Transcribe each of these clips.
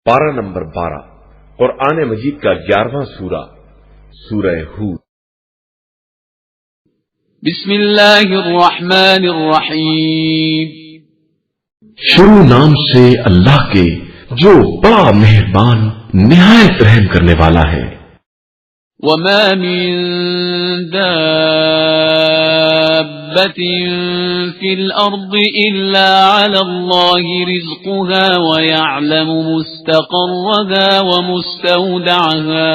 پارہ نمبر 12 قرآن مجید کا 11واں سورہ، سورہ ہود۔ بسم اللہ الرحمن الرحیم۔ شروع نام سے اللہ کے جو بڑا مہربان نہایت رحم کرنے والا ہے۔ وما من دابة في الأرض إلا على الله رزقها ويعلم مستقرها ومستودعها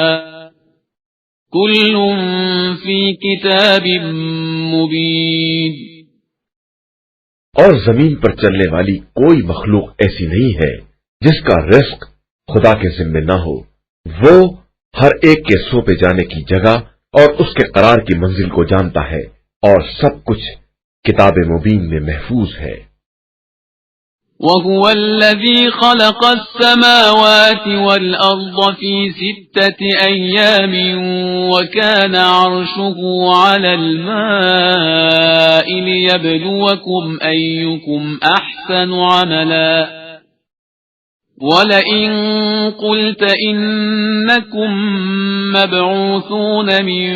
كل في كتاب مبين۔ اور زمین پر چلنے والی کوئی مخلوق ایسی نہیں ہے جس کا رزق خدا کے ذمے نہ ہو۔ وہ ہر ایک کے سونپے جانے کی جگہ اور اس کے قرار کی منزل کو جانتا ہے، اور سب کچھ کتاب مبین میں محفوظ ہے۔ وَهُوَ الَّذِي خَلَقَ السَّمَاوَاتِ وَالْأَرْضَ فِي 6 أَيَّامٍ وَكَانَ عَرْشُهُ عَلَى الْمَاءِ لِيَبْلُوَكُمْ أَيُّكُمْ أَحْسَنُ عَمَلًا وَلَئِن قُلْتَ إِنَّكُمْ مَبْعُوثُونَ مِن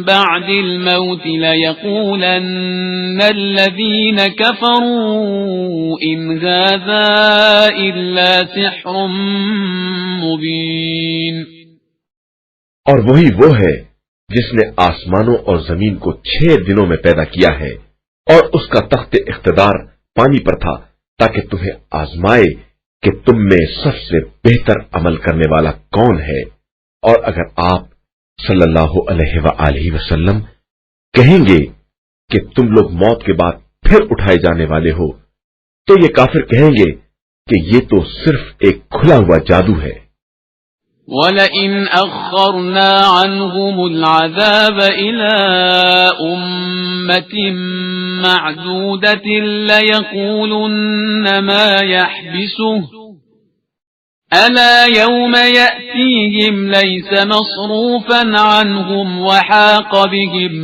بَعْدِ الْمَوْتِ لَيَقُولَنَّ الَّذِينَ كَفَرُوا إِنْ هَذَا إِلَّا سِحْرٌ مُبِينٌ۔ اور وہی وہ ہے جس نے آسمانوں اور زمین کو 6 دنوں میں پیدا کیا ہے، اور اس کا تخت اقتدار پانی پر تھا تاکہ تمہیں آزمائے کہ تم میں سب سے بہتر عمل کرنے والا کون ہے۔ اور اگر آپ صلی اللہ علیہ وآلہ وسلم کہیں گے کہ تم لوگ موت کے بعد پھر اٹھائے جانے والے ہو، تو یہ کافر کہیں گے کہ یہ تو صرف ایک کھلا ہوا جادو ہے۔ وَلَئِنْ أَخَّرْنَا عَنْهُمُ الْعَذَابَ إِلَىٰ أُمَّةٍ مَّعْدُودَةٍ لَيَقُولُنَّ مَا يَحْبِسُهُ أَلَا يَوْمَ يَأْتِيهِمْ لَيْسَ مَصْرُوفًا عَنْهُمْ وَحَاقَ بِهِمْ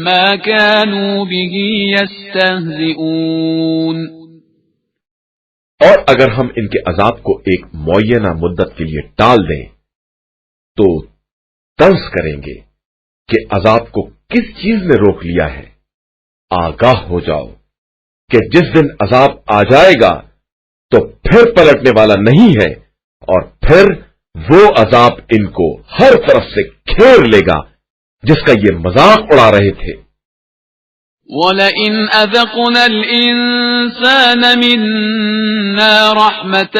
مَا كَانُوا بِهِ يَسْتَهْزِئُونَ۔ اور اگر ہم ان کے عذاب کو ایک معینہ مدت کے لیے ٹال دیں تو طرز کریں گے کہ عذاب کو کس چیز نے روک لیا ہے۔ آگاہ ہو جاؤ کہ جس دن عذاب آ جائے گا تو پھر پلٹنے والا نہیں ہے، اور پھر وہ عذاب ان کو ہر طرف سے گھیر لے گا جس کا یہ مذاق اڑا رہے تھے۔ وَلَئِنْ أَذَقْنَا الْإِنسَانَ مِنَّا رَحْمَةً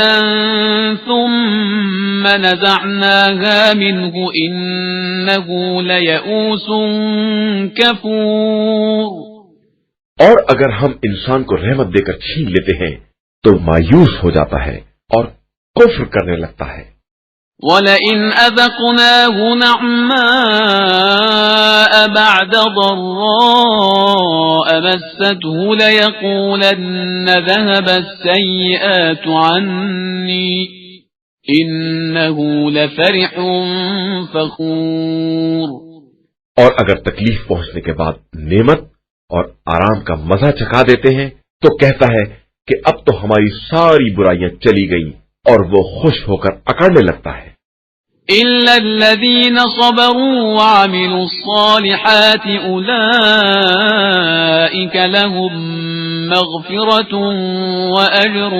ثُمَّ نَزَعْنَاهَا مِنْهُ إِنَّهُ لَيَئُوسٌ كَفُورٌ۔ اور اگر ہم انسان کو رحمت دے کر چھین لیتے ہیں تو مایوس ہو جاتا ہے اور کفر کرنے لگتا ہے۔ وَلَئِنْ أَذَقْنَاهُ نَعْمَاءَ بَعْدَ ضَرَّاءَ مَسَّتْهُ لَيَقُولَنَّ ذَهَبَ السَّيِّئَاتُ عَنِّي إِنَّهُ لَفَرِحٌ فَخُورٌ۔ اور اگر تکلیف پہنچنے کے بعد نعمت اور آرام کا مزہ چکھا دیتے ہیں تو کہتا ہے کہ اب تو ہماری ساری برائیاں چلی گئیں، اور وہ خوش ہو کر اکڑنے لگتا ہے۔ إِلَّا الَّذِينَ صَبَرُوا وَعَمِلُوا الصَّالِحَاتِ أُولَئِكَ لَهُم مَّغْفِرَةٌ وَأَجْرٌ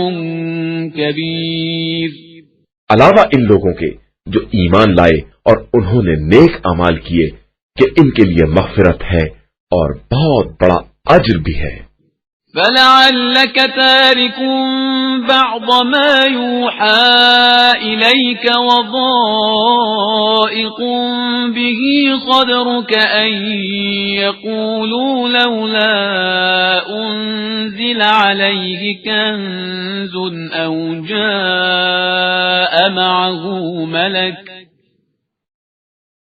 كَبِيرٌ۔ علاوہ ان لوگوں کے جو ایمان لائے اور انہوں نے نیک اعمال کیے کہ ان کے لیے مغفرت ہے اور بہت بڑا اجر بھی ہے۔ فَلَعَلَّكَ تَارِكٌ بَعْضَ مَا يُوحَىٰ إِلَيْكَ وَضَائِقٌ بِهِ صَدْرُكَ أَن يَقُولُوا لَوْلَا أُنزِلَ عَلَيْهِ كَنزٌ أَوْ جَاءَ مَعَهُ مَلَكٌ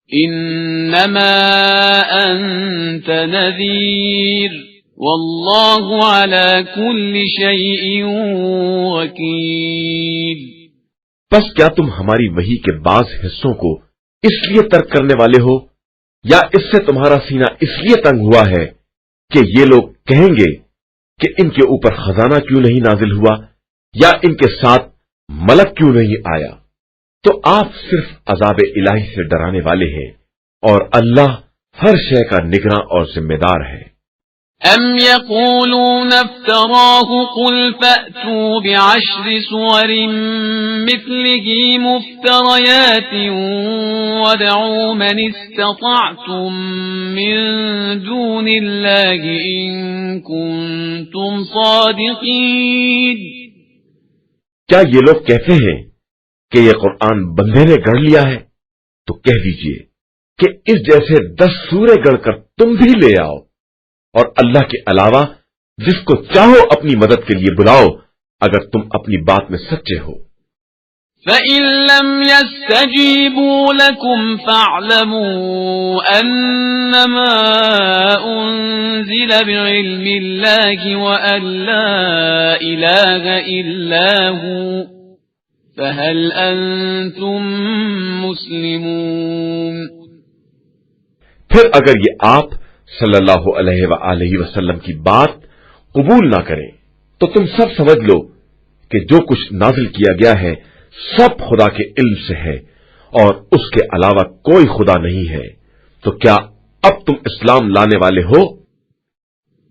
إِنَّمَا أَنتَ نَذِيرٌ وَاللَّهُ عَلَى كُلِّ شَيْءٍ وَكِيلٌ۔ بس کیا تم ہماری وحی کے بعض حصوں کو اس لیے ترک کرنے والے ہو، یا اس سے تمہارا سینہ اس لیے تنگ ہوا ہے کہ یہ لوگ کہیں گے کہ ان کے اوپر خزانہ کیوں نہیں نازل ہوا، یا ان کے ساتھ ملک کیوں نہیں آیا؟ تو آپ صرف عذاب الہی سے ڈرانے والے ہیں اور اللہ ہر شے کا نگراں اور ذمہ دار ہے۔ ام يقولون افتراه قل فأتوا بعشر سور مثله مفتريات وادعوا من استطعتم من دون الله إن كنتم صادقين۔ کیا یہ لوگ کہتے ہیں کہ یہ قرآن بندے نے گڑھ لیا ہے؟ تو کہہ دیجئے کہ اس جیسے 10 سورے گڑھ کر تم بھی لے آؤ، اور اللہ کے علاوہ جس کو چاہو اپنی مدد کے لیے بلاؤ اگر تم اپنی بات میں سچے ہو۔ فَإِن لَّمْ يَسْتَجِيبُوا لَكُمْ فَاعْلَمُوا أَنَّمَا أُنزِلَ بِعِلْمِ اللَّهِ وَأَن لَّا إِلَٰهَ إِلَّا هُوَ فَهَلْ أَنتُم مُّسْلِمُونَ۔ پھر اگر یہ آپ صلی اللہ علیہ وآلہ وسلم کی بات قبول نہ کریں تو تم سب سمجھ لو کہ جو کچھ نازل کیا گیا ہے سب خدا کے علم سے ہے اور اس کے علاوہ کوئی خدا نہیں ہے۔ تو کیا اب تم اسلام لانے والے ہو؟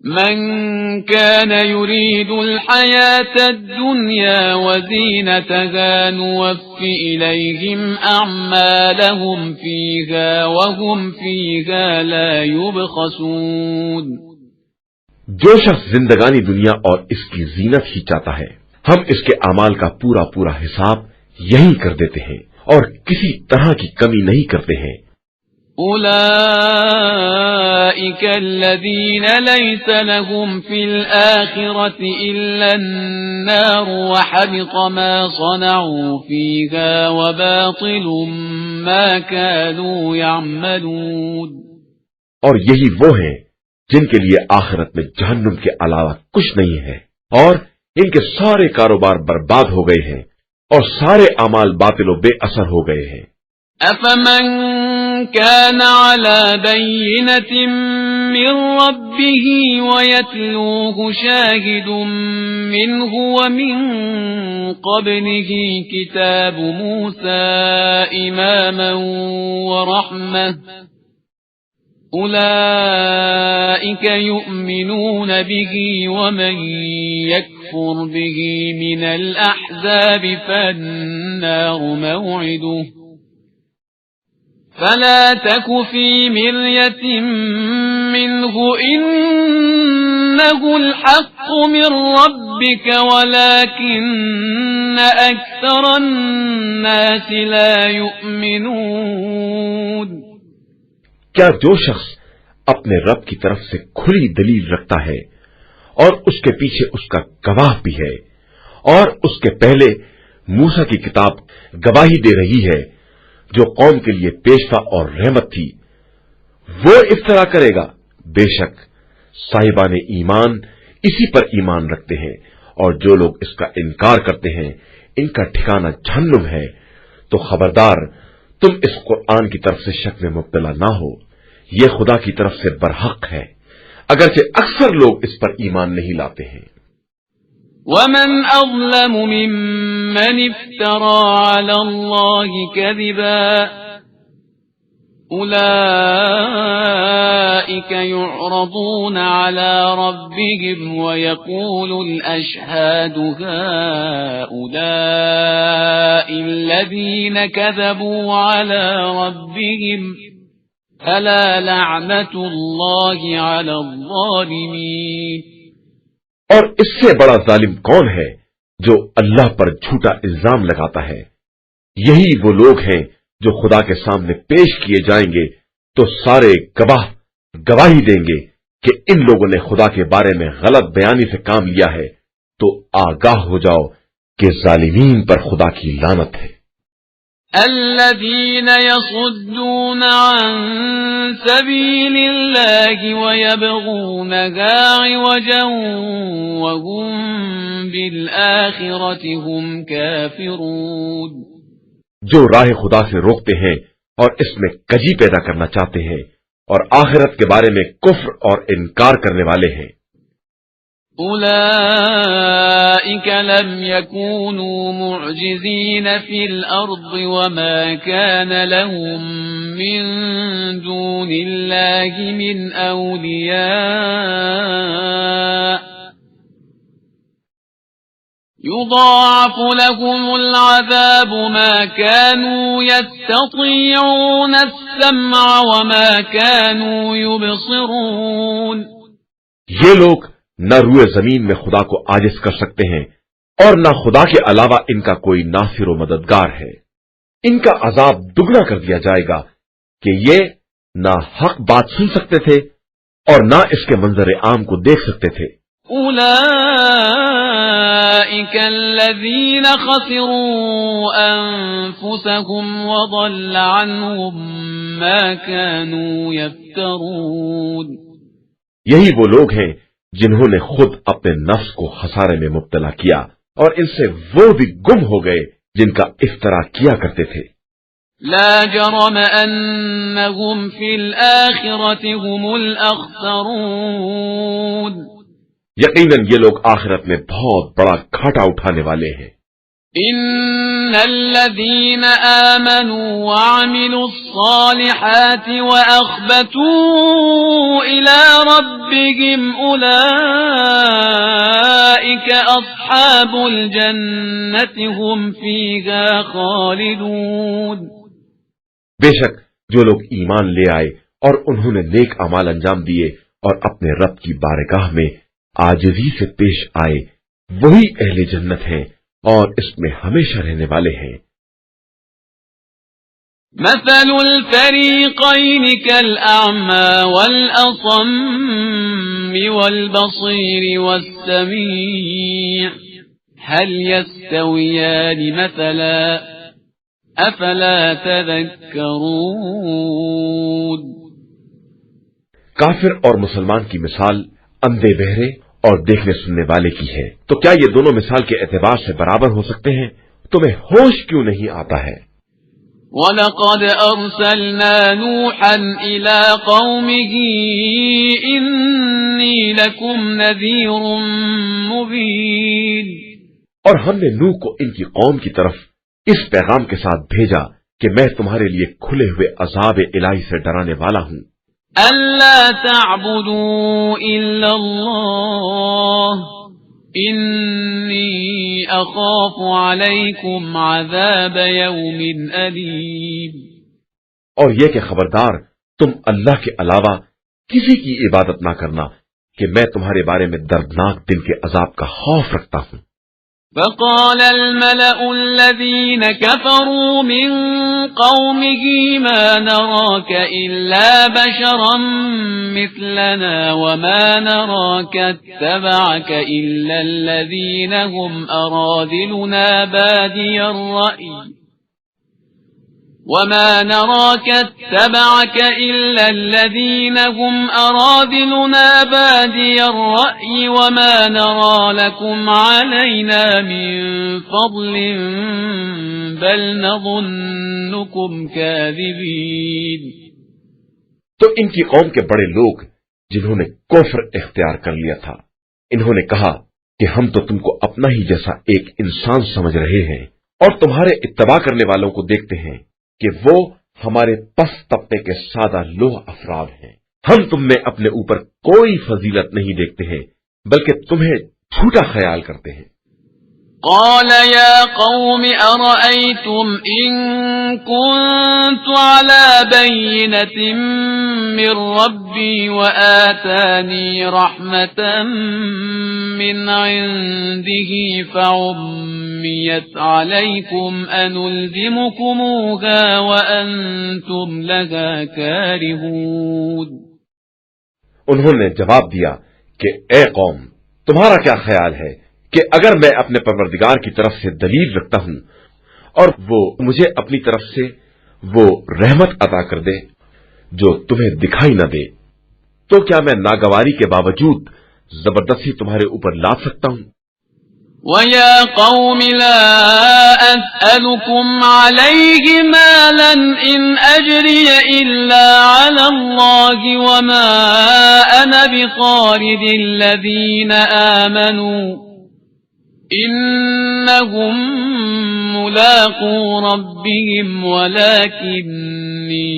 من كان يريد الحياة الدنيا وزينتها نوف إليهم أعمالهم فيها وهم فيها لا يبخسون۔ جو شخص زندگانی دنیا اور اس کی زینت ہی چاہتا ہے ہم اس کے اعمال کا پورا پورا حساب یہی کر دیتے ہیں اور کسی طرح کی کمی نہیں کرتے ہیں۔ أولئك الذين ليس لهم في الآخرة إلا النار وحبط ما صنعوا فيها وباطل ما كانوا يعملون۔ اور یہی وہ ہیں جن کے لیے آخرت میں جہنم کے علاوہ کچھ نہیں ہے اور ان کے سارے کاروبار برباد ہو گئے ہیں اور سارے اعمال باطل و بے اثر ہو گئے ہیں۔ أفمن كان على بينة من ربه ويتلوه شاهد منه ومن قبله كتاب موسى إماما ورحمة أولئك يؤمنون به ومن يكفر به من الأحزاب فالنار موعده فلا تك في مرية منه إنه الحق من ربك ولكن أكثر الناس لا يؤمنون۔ کیا جو شخص اپنے رب کی طرف سے کھلی دلیل رکھتا ہے اور اس کے پیچھے اس کا گواہ بھی ہے اور اس کے پہلے موسیٰ کی کتاب گواہی دے رہی ہے جو قوم کے لیے پیشوا اور رحمت تھی، وہ افطرا کرے گا؟ بے شک صاحبان ایمان اسی پر ایمان رکھتے ہیں اور جو لوگ اس کا انکار کرتے ہیں ان کا ٹھکانہ جہنم ہے۔ تو خبردار تم اس قرآن کی طرف سے شک میں مبتلا نہ ہو، یہ خدا کی طرف سے برحق ہے، اگرچہ اکثر لوگ اس پر ایمان نہیں لاتے ہیں۔ ومن أظلم ممن افترى على الله كذبا أولئك يعرضون على ربهم ويقول الأشهاد هؤلاء الذين كذبوا على ربهم ألا لعنة الله على الظالمين۔ اور اس سے بڑا ظالم کون ہے جو اللہ پر جھوٹا الزام لگاتا ہے؟ یہی وہ لوگ ہیں جو خدا کے سامنے پیش کیے جائیں گے تو سارے گواہ گواہی دیں گے کہ ان لوگوں نے خدا کے بارے میں غلط بیانی سے کام لیا ہے، تو آگاہ ہو جاؤ کہ ظالمین پر خدا کی لعنت ہے۔ الذين يصدون عن سبيل الله ويبغونها عوجا وهم بالآخرة هم كافرون۔ جو راہ خدا سے روکتے ہیں اور اس میں کجی پیدا کرنا چاہتے ہیں اور آخرت کے بارے میں کفر اور انکار کرنے والے ہیں۔ أولئك لم يكونوا معجزين في الأرض وما كان لهم من دون الله من أولياء يضاعف لهم العذاب ما كانوا يستطيعون السمع وما كانوا يبصرون. یہ لوگ نہ روئے زمین میں خدا کو عاجز کر سکتے ہیں اور نہ خدا کے علاوہ ان کا کوئی ناصر و مددگار ہے. ان کا عذاب دگنا کر دیا جائے گا کہ یہ نہ حق بات سن سکتے تھے اور نہ اس کے منظر عام کو دیکھ سکتے تھے. أولئك الذين خسروا أنفسهم وضل عنهم ما كانوا يفترون. یہی وہ لوگ ہیں جنہوں نے خود اپنے نفس کو خسارے میں مبتلا کیا اور ان سے وہ بھی گم ہو گئے جن کا افترا کیا کرتے تھے. لا جرم أنهم في الآخرة هم الأخسرون. یقیناً یہ لوگ آخرت میں بہت بڑا گھاٹا اٹھانے والے ہیں. إن الذين آمنوا وعملوا الصالحات وأخبتوا إلى ربهم أولئك أصحاب الجنة هم فيها خالدون. بے شک جو لوگ ایمان لے آئے اور انہوں نے نیک اعمال انجام دیے اور اپنے رب کی بارگاہ میں عاجزی سے پیش آئے وہی اہل جنت ہیں اور اس میں ہمیشہ رہنے والے ہیں. مثل الفريقين كالأعمى والأصم والبصير والسميع هل يستويان مثلا أفلا تذكرون. کافر اور مسلمان کی مثال اندھے بہرے اور دیکھنے سننے والے کی ہے تو کیا یہ دونوں مثال کے اعتبار سے برابر ہو سکتے ہیں؟ تمہیں ہوش کیوں نہیں آتا ہے؟ وَلَقَدْ أَرْسَلْنَا نُوحًا إِلَىٰ قَوْمِهِ إِنِّي لَكُمْ نَذِيرٌ مُبِينٌ. اور ہم نے نوح کو ان کی قوم کی طرف اس پیغام کے ساتھ بھیجا کہ میں تمہارے لیے کھلے ہوئے عذاب الہی سے ڈرانے والا ہوں. أَلَّا تَعْبُدُوا إِلَّا اللَّهَ إِنِّي أَخَافُ عَلَيْكُمْ عَذَابَ يَوْمٍ أَلِيمٍ. اور یہ کہ خبردار تم اللہ کے علاوہ کسی کی عبادت نہ کرنا کہ میں تمہارے بارے میں دردناک دن کے عذاب کا خوف رکھتا ہوں. فقال الملأ الذين كفروا من قومه ما نراك إلا بشرا مثلنا وما نراك اتبعك إلا الذين هم أرادلنا بادي الرأي وما نراك اتبعك إلا الذين هم أرادلنا بادي الرأي وما نرى لكم علينا من فضل بل نظنكم كاذبين. تو ان کی قوم کے بڑے لوگ جنہوں نے کفر اختیار کر لیا تھا انہوں نے کہا کہ ہم تو تم کو اپنا ہی جیسا ایک انسان سمجھ رہے ہیں اور تمہارے اتباع کرنے والوں کو دیکھتے ہیں کہ وہ ہمارے پست طبقے کے سادہ لوح افراد ہیں. ہم تم میں اپنے اوپر کوئی فضیلت نہیں دیکھتے ہیں بلکہ تمہیں جھوٹا خیال کرتے ہیں. قال يا قوم أرأيتم إن كنت على بينة من ربي وآتاني رحمة من عنده فعميت عليكم أنلزمكموها وأنتم لها كارهون. انہوں نے جواب دیا کہ اے قوم تمہارا کیا خیال ہے کہ اگر میں اپنے پروردگار کی طرف سے دلیل رکھتا ہوں اور وہ مجھے اپنی طرف سے وہ رحمت عطا کر دے جو تمہیں دکھائی نہ دے تو کیا میں ناگواری کے باوجود زبردستی تمہارے اوپر لاد سکتا ہوں؟ وَيَا قَوْمِ لَا أَسْأَلُكُمْ عَلَيْهِ مَالًا إِنْ أَجْرِيَ إِلَّا عَلَى اللَّهِ وَمَا أَنَا بِطَارِدِ الَّذِينَ آمَنُوا إِنَّهُمْ مُلَاقُو رَبِّهِمْ وَلَكِنِّي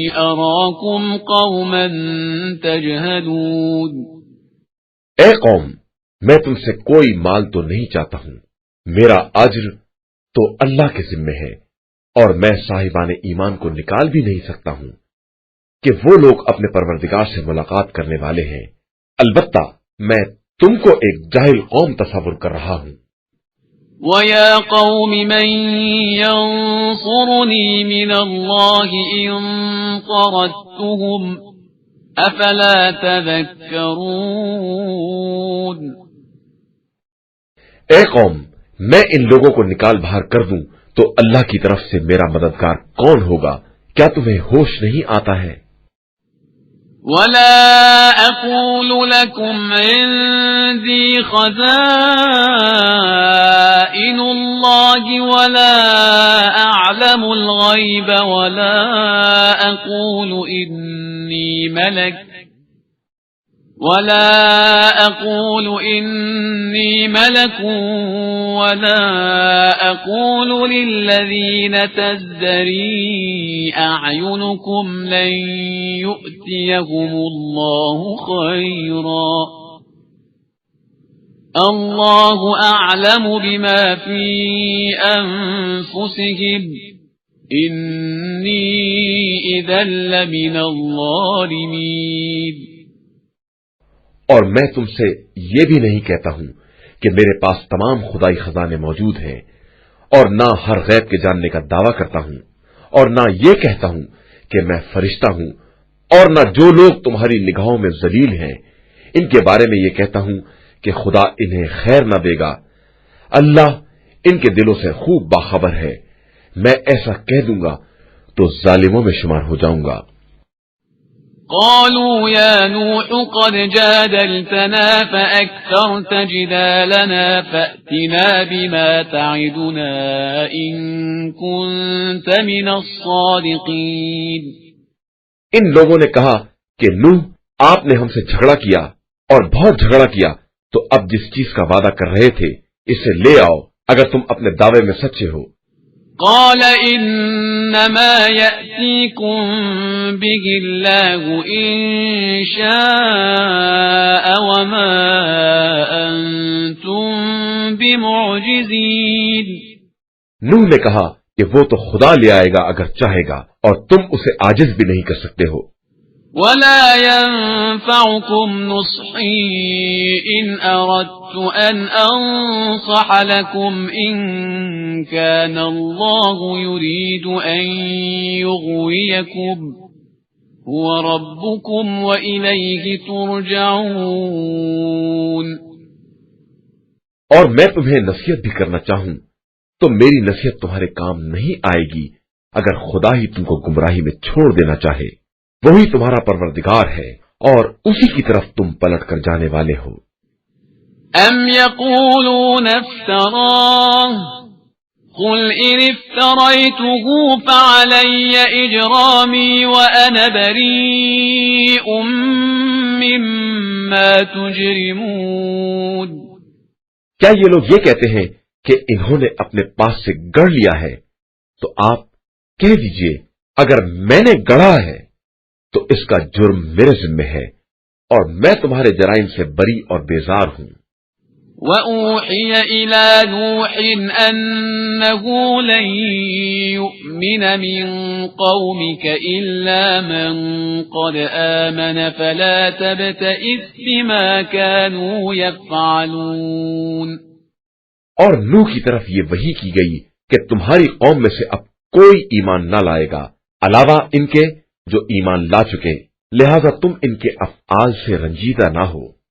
أَرَاكُمْ قَوْمًا تَجْهَلُونَ۔ اے قوم، میں تم سے کوئی مال تو نہیں چاہتا ہوں، میرا اجر تو اللہ کے ذمے ہے، اور میں صاحبان ایمان کو نکال بھی نہیں سکتا ہوں کہ وہ لوگ اپنے پروردگار سے ملاقات کرنے والے ہیں۔ البتہ میں تم کو ایک جاہل قوم تصور کر رہا ہوں۔ وَيَا قَوْمِ مَن يَنصُرُنِي مِنَ اللَّهِ إِن طَرَدتُّهُمْ أَفَلَا تَذَكَّرُونَ۔ اے قوم، میں ان لوگوں کو نکال باہر کر دوں تو اللہ کی طرف سے میرا مددگار کون ہوگا؟ کیا تمہیں ہوش نہیں آتا ہے؟ وَلَا أَقُولُ لَكُمْ عِندِي خَزَائِنُ اللَّهِ وَلَا أَعْلَمُ الْغَيْبَ وَلَا أَقُولُ إِنِّي مَلَكٌ وَلَا أَقُولُ لِلَّذِينَ تَزْدَرِي أَعْيُنُكُمْ لَن يُؤْتِيَهُمُ اللَّهُ خَيْرًا اللَّهُ أَعْلَمُ بِمَا فِي أَنفُسِهِمْ إِنِّي إِذًا لَّمِنَ الظَّالِمِينَ۔ اور میں تم سے یہ بھی نہیں کہتا ہوں کہ میرے پاس تمام خدائی خزانے موجود ہیں، اور نہ ہر غیب کے جاننے کا دعویٰ کرتا ہوں، اور نہ یہ کہتا ہوں کہ میں فرشتہ ہوں، اور نہ جو لوگ تمہاری نگاہوں میں ذلیل ہیں ان کے بارے میں یہ کہتا ہوں کہ خدا انہیں خیر نہ دے گا۔ اللہ ان کے دلوں سے خوب باخبر ہے، میں ایسا کہہ دوں گا تو ظالموں میں شمار ہو جاؤں گا۔ قالوا يا نوح قد جادلتنا فأكثرت جدالنا فأتنا بما تعدنا إن كنت من الصادقين۔ ان لوگوں نے کہا کہ نوح، آپ نے ہم سے جھگڑا کیا اور بہت جھگڑا کیا، تو اب جس چیز کا وعدہ کر رہے تھے اسے لے آؤ اگر تم اپنے دعوے میں سچے ہو۔ قال إنما يأتيكم به الله إن شاء وما أنتم بمعجزين۔ نوح نے کہا کہ وہ تو خدا لے آئے گا اگر چاہے گا، اور تم اسے عاجز بھی نہیں کر سکتے ہو۔ ولا ينفعكم نصحي إن أردت أن أنصح لكم إن كان الله يريد أن يغويكم هو ربكم وإليه ترجعون۔ اور میں تمہیں نصیحت بھی کرنا چاہوں تو میری نصیحت تمہارے کام نہیں آئے گی اگر خدا ہی تم کو گمراہی میں چھوڑ دینا چاہے۔ وہی تمہارا پروردگار ہے اور اسی کی طرف تم پلٹ کر جانے والے ہو۔ ام یقولون افتراه قل ان افتریته فعلی اجرامی وانا بریء مما تجرمون۔ کیا یہ لوگ یہ کہتے ہیں کہ انہوں نے اپنے پاس سے گڑھ لیا ہے؟ تو آپ کہہ دیجئے اگر میں نے گڑھا ہے تو اس کا جرم میرے ذمہ ہے، اور میں تمہارے جرائم سے بری اور بیزار ہوں۔ وَأُوحِيَ إِلَى نُوحٍ أَنَّهُ لَن يُؤْمِنَ مِن قَوْمِكَ إِلَّا مَن قَدْ آمَنَ فَلَا تَبْتَئِسْ بِمَا كَانُوا يَفْعَلُونَ۔ اور نوح کی طرف یہ وحی کی گئی کہ تمہاری قوم میں سے اب کوئی ایمان نہ لائے گا علاوہ ان کے جو ایمان لا چکے، لہذا تم ان کے افعال سے رنجیدہ نہ ہو۔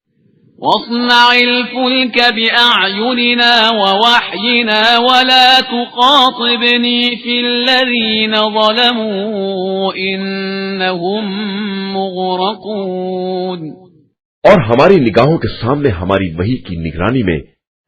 وَاصْنَعِ الْفُلْكَ بِأَعْيُنِنَا وَوَحْيِنَا وَلَا تُخَاطِبْنِي فِي الَّذِينَ ظَلَمُوا إِنَّهُمْ مُغْرَقُونَ۔ اور ہماری نگاہوں کے سامنے ہماری وحی کی نگرانی میں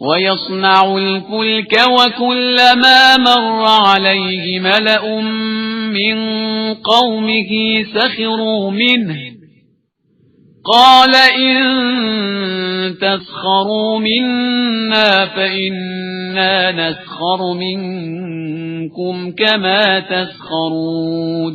وَيَصْنَعُ الْفُلْكَ وَكُلَّمَا مَرَّ عَلَيْهِ مَلَأٌ مِّن قَوْمِهِ سَخِرُوا مِنْهُ قَالَ إِن تَسْخَرُوا مِنَّا فَإِنَّا نَسْخَرُ مِنكُمْ كَمَا تَسْخَرُونَ۔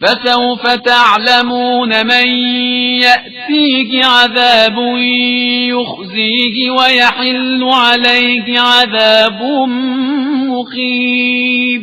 فَسَوْفَ تَعْلَمُونَ مَن يَأْتِيهِ عَذَابٌ يُخْزِيهِ وَيَحِلُّ عَلَيْهِ عَذَابٌ مُقِيمٌ۔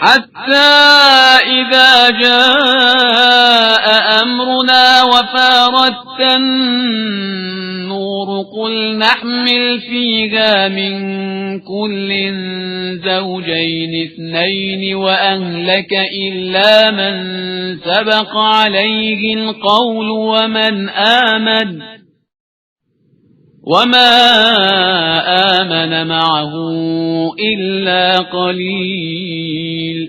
حتى إذا جاء أمرنا وفارت النور قل نحمل فيها من كل زوجين اثنين وأهلك إلا من سبق عليه القول وما آمن معه إلا قليل۔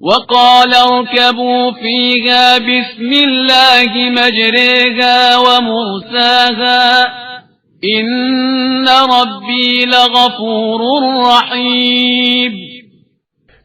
وقال اركبوا فيها بسم الله مجريها ومرساها إن ربي لغفور رحيم۔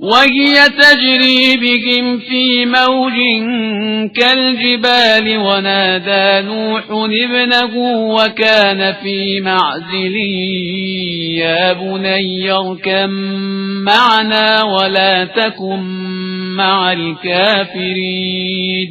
وهي تجري بهم في موج كالجبال ونادى نوح ابنه وكان في معزل يا بني اركب معنا ولا تكن مع الكافرين۔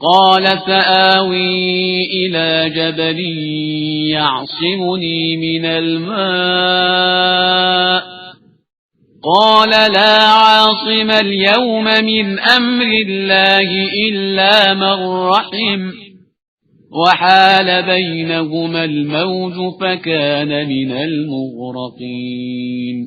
قال سآوي إلى جبل يعصمني من الماء قال لا عاصم اليوم من أمر الله إلا من رحم وحال بينهما الموج فكان من المغرقين۔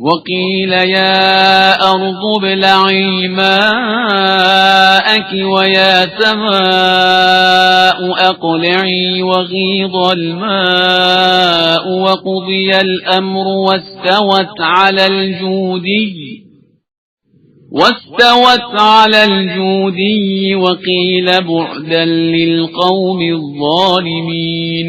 وقيل يا أرض ابلعي ماءك ويا سماء أقلعي وغيض الماء وقضي الأمر واستوت على الجودي وقيل بعدا للقوم الظالمين۔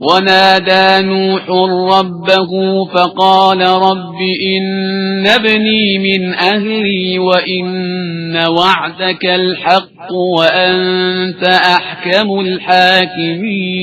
ونادى نوح ربه فقال رب إن ابني من أهلي وإن وعدك الحق وأنت أحكم الحاكمين۔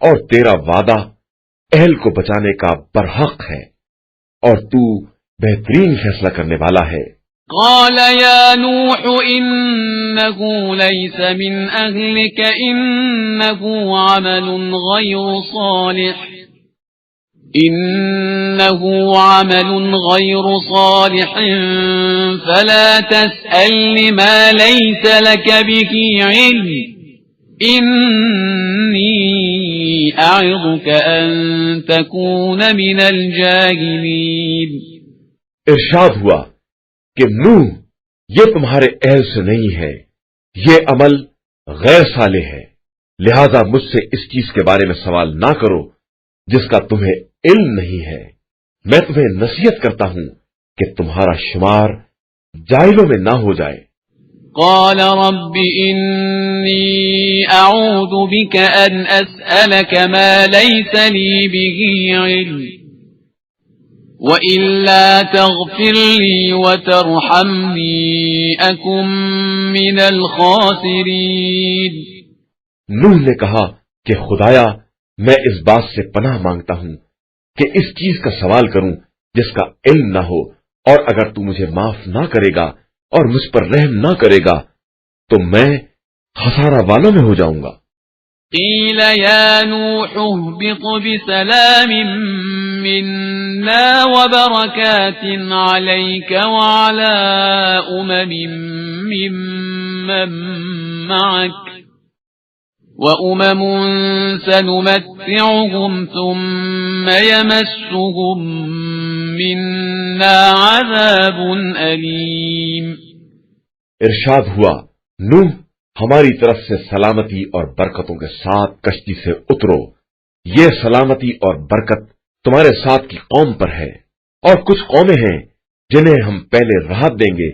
اور تیرا وعدہ اہل کو بچانے کا برحق ہے اور تو بہترین فیصلہ کرنے والا ہے۔ قال يا نوح إنه ليس من أهلك إنه عمل غير صالح فلا تسألني ما ليس لك به علم إني أعظك أن تكون من الجاهلين۔ ارشاد ہوا کہ نوح یہ تمہارے اہل سے نہیں ہے، یہ عمل غیر صالح ہے، لہذا مجھ سے اس چیز کے بارے میں سوال نہ کرو جس کا تمہیں علم نہیں ہے۔ میں تمہیں نصیحت کرتا ہوں کہ تمہارا شمار جاہلوں میں نہ ہو جائے۔ قال رب إني أعوذ بك أن أسألك ما ليس لي به علم وإلا تغفر لي وترحمني أكن من الخاسرين۔ نوح نے کہا کہ خدایا میں اس بات سے پناہ مانگتا ہوں کہ اس چیز کا سوال کروں جس کا علم نہ ہو، اور اگر تو مجھے معاف نہ کرے گا اور مجھ پر رحم نہ کرے گا تو میں خسارہ والوں میں ہو جاؤں گا۔ قیل یا نوح اهبط بسلام منا وبركات عليك وعلى ممن معك وأمم سنمتعهم ثم يمسهم منا عذاب أليم۔ ارشاد ہوا نوح ہماری طرف سے سلامتی اور برکتوں کے ساتھ کشتی سے اترو، یہ سلامتی اور برکت تمہارے ساتھ کی قوم پر ہے، اور کچھ قومیں ہیں جنہیں ہم پہلے راحت دیں گے،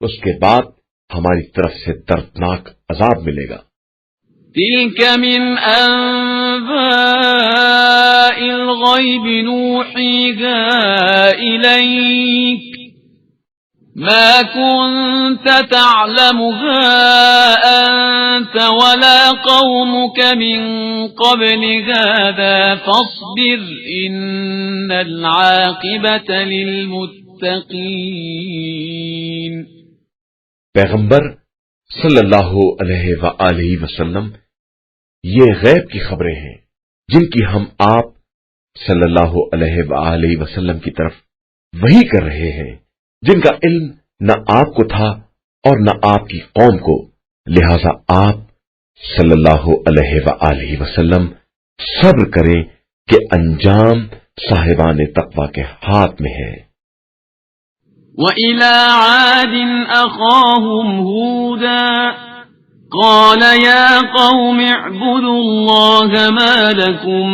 اس کے بعد ہماری طرف سے دردناک عذاب ملے گا۔ تلك من أنباء الغيب نوحيها إليك ما كنت تعلمها أنت ولا قومك من قبل هذا فاصبر إن العاقبة للمتقين۔ پیغمبر صلی اللہ علیہ وآلہ وسلم یہ غیب کی خبریں ہیں جن کی ہم آپ صلی اللہ علیہ وآلہ وسلم کی طرف وحی کر رہے ہیں، جن کا علم نہ آپ کو تھا اور نہ آپ کی قوم کو، لہذا آپ صلی اللہ علیہ وآلہ وسلم صبر کریں کہ انجام صاحبان تقوی کے ہاتھ میں ہے۔ وَإِلَى عَادٍ أَخَاهُمْ هُودًا قَالَ يَا قَوْمِ اعْبُدُوا اللَّهَ مَا لَكُمْ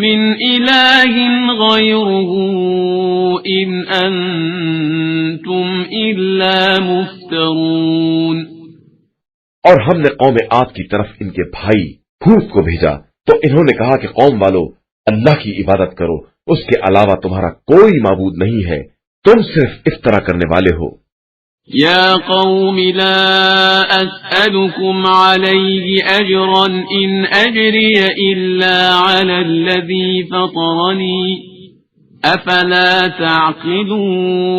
مِنْ إِلَٰهٍ غَيْرُهُ إِنْ أَنْتُمْ إِلَّا مُفْتَرُونَ۔ اور ہم نے قوم عاد کی طرف ان کے بھائی ہود کو بھیجا تو انہوں نے کہا کہ قوم والو اللہ کی عبادت کرو، اس کے علاوہ تمہارا کوئی معبود نہیں ہے، تم صرف افترا کرنے والے ہو۔ یا قوم لا اسألكم علیہ اجرا ان اجری الا علی الذی فطرنی افلا تعقلون۔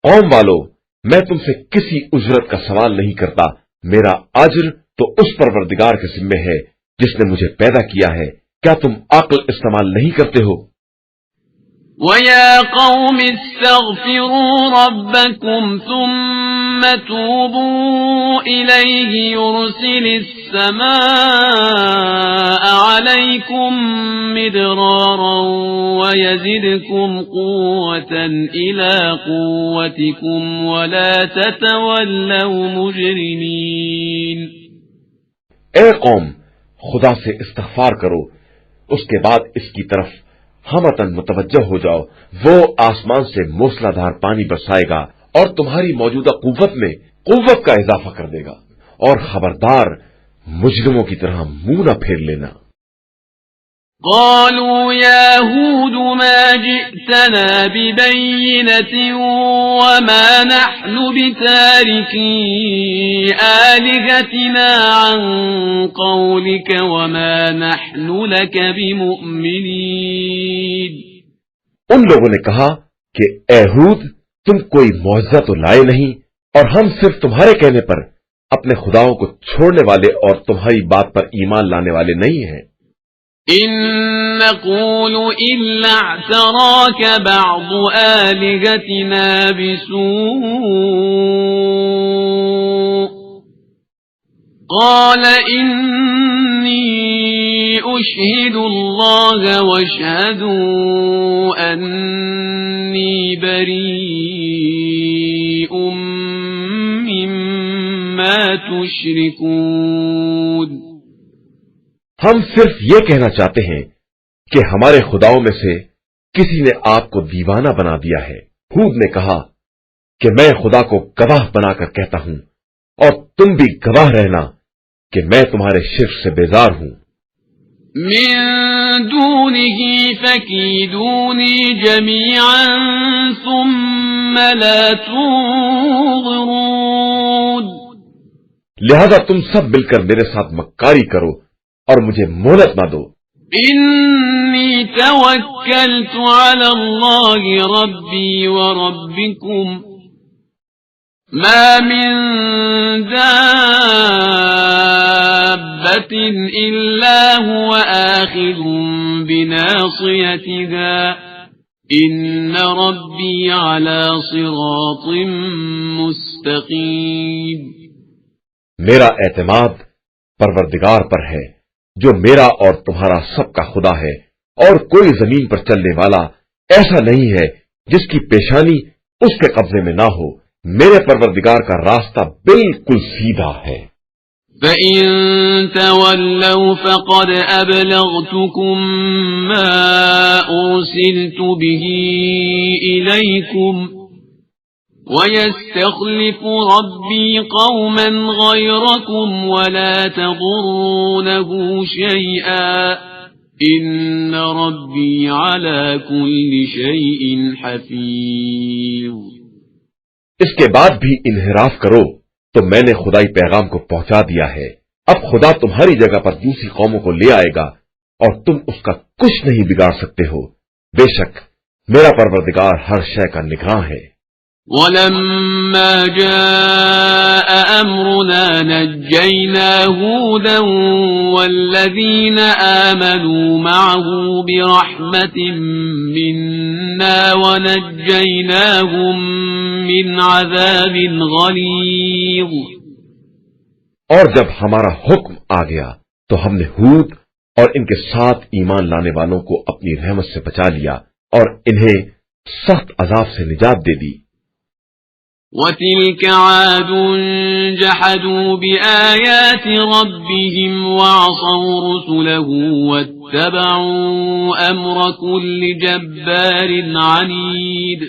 قوم والو میں تم سے کسی اجرت کا سوال نہیں کرتا، میرا اجر تو اس پروردگار کے ذمہ ہے جس نے مجھے پیدا کیا ہے، کیا تم عقل استعمال نہیں کرتے ہو؟ وَيَا قَوْمِ اسْتَغْفِرُوا رَبَّكُمْ ثُمَّ تُوبُوا إِلَيْهِ يُرْسِلِ السَّمَاءَ عَلَيْكُمْ مِدْرَارًا وَيَزِدْكُمْ قُوَّةً إِلَى قُوَّتِكُمْ وَلَا تَتَوَلَّوْا مُجْرِمِينَ۔ اے قوم خدا سے استغفار کرو، اس کے بعد اس کی طرف ہمتن متوجہ ہو جاؤ، وہ آسمان سے موسلا دھار پانی برسائے گا اور تمہاری موجودہ قوت میں قوت کا اضافہ کر دے گا، اور خبردار مجرموں کی طرح منہ نہ پھیر لینا۔ قالوا يا هود ما جئتنا ببينة وما نحن بتاركي آلهتنا عن قولك وما نحن لك بمؤمنين. ان لوگوں نے کہا کہ اے ہود، تم کوئی معجزہ تو لائے نہیں، اور ہم صرف تمہارے کہنے پر اپنے خداؤں کو چھوڑنے والے اور تمہاری بات پر ایمان لانے والے نہیں ہیں. إن نقول إلا اعتراك بعض آلهتنا بسوء قال إني أشهد الله واشهدوا أني بريء مما تشركون. ہم صرف یہ کہنا چاہتے ہیں کہ ہمارے خداؤں میں سے کسی نے آپ کو دیوانہ بنا دیا ہے. ہود نے کہا کہ میں خدا کو گواہ بنا کر کہتا ہوں اور تم بھی گواہ رہنا کہ میں تمہارے شرک سے بیزار ہوں. من دونه فكيدوني جميعا ثم لا تنظرون. لہذا تم سب مل کر میرے ساتھ مکاری کرو اور مجھے مہلت نہ دو. إني توكلت على الله ربي وربكم ما من دابة إلا هو آخذ بناصيتها إن ربي على صراط مستقيم. میرا اعتماد پروردگار پر ہے جو میرا اور تمہارا سب کا خدا ہے، اور کوئی زمین پر چلنے والا ایسا نہیں ہے جس کی پیشانی اس کے قبضے میں نہ ہو. میرے پروردگار کا راستہ بالکل سیدھا ہے. فَإِن تَوَلَّوْا فَقَدْ أَبْلَغْتُكُم مَّا أُرْسِلْتُ بِهِ إِلَيْكُمْ وَيَسْتَخْلِفُ رَبِّي قَوْمًا غَيْرَكُمْ وَلَا تَضُرُّونَهُ شَيْئًا إِنَّ رَبِّي عَلَى كُلِّ شَيْءٍ حَفِيظٌ. اس کے بعد بھی انحراف کرو تو میں نے خدائی پیغام کو پہنچا دیا ہے. اب خدا تمہاری جگہ پر دوسری قوموں کو لے آئے گا اور تم اس کا کچھ نہیں بگاڑ سکتے ہو. بے شک میرا پروردگار ہر شے کا نگراں ہے. وَلَمَّا جَاءَ أَمْرُنَا نَجَّيْنَا هُودًا وَالَّذِينَ آمَنُوا مَعَهُ بِرَحْمَةٍ مِنَّا وَنَجَّيْنَاهُمْ مِنْ عَذَابٍ غَلِيظٍ. اور جب ہمارا حکم آ گیا تو ہم نے ہود اور ان کے ساتھ ایمان لانے والوں کو اپنی رحمت سے بچا لیا اور انہیں سخت عذاب سے نجات دے دی. وَتِلْكَ عَادٌ جَحَدُوا بِآيَاتِ رَبِّهِمْ وَعَصَوْا رُسُلَهُ وَاتَّبَعُوا أَمْرَ كُلِّ جَبَّارٍ عَنِيدٍ.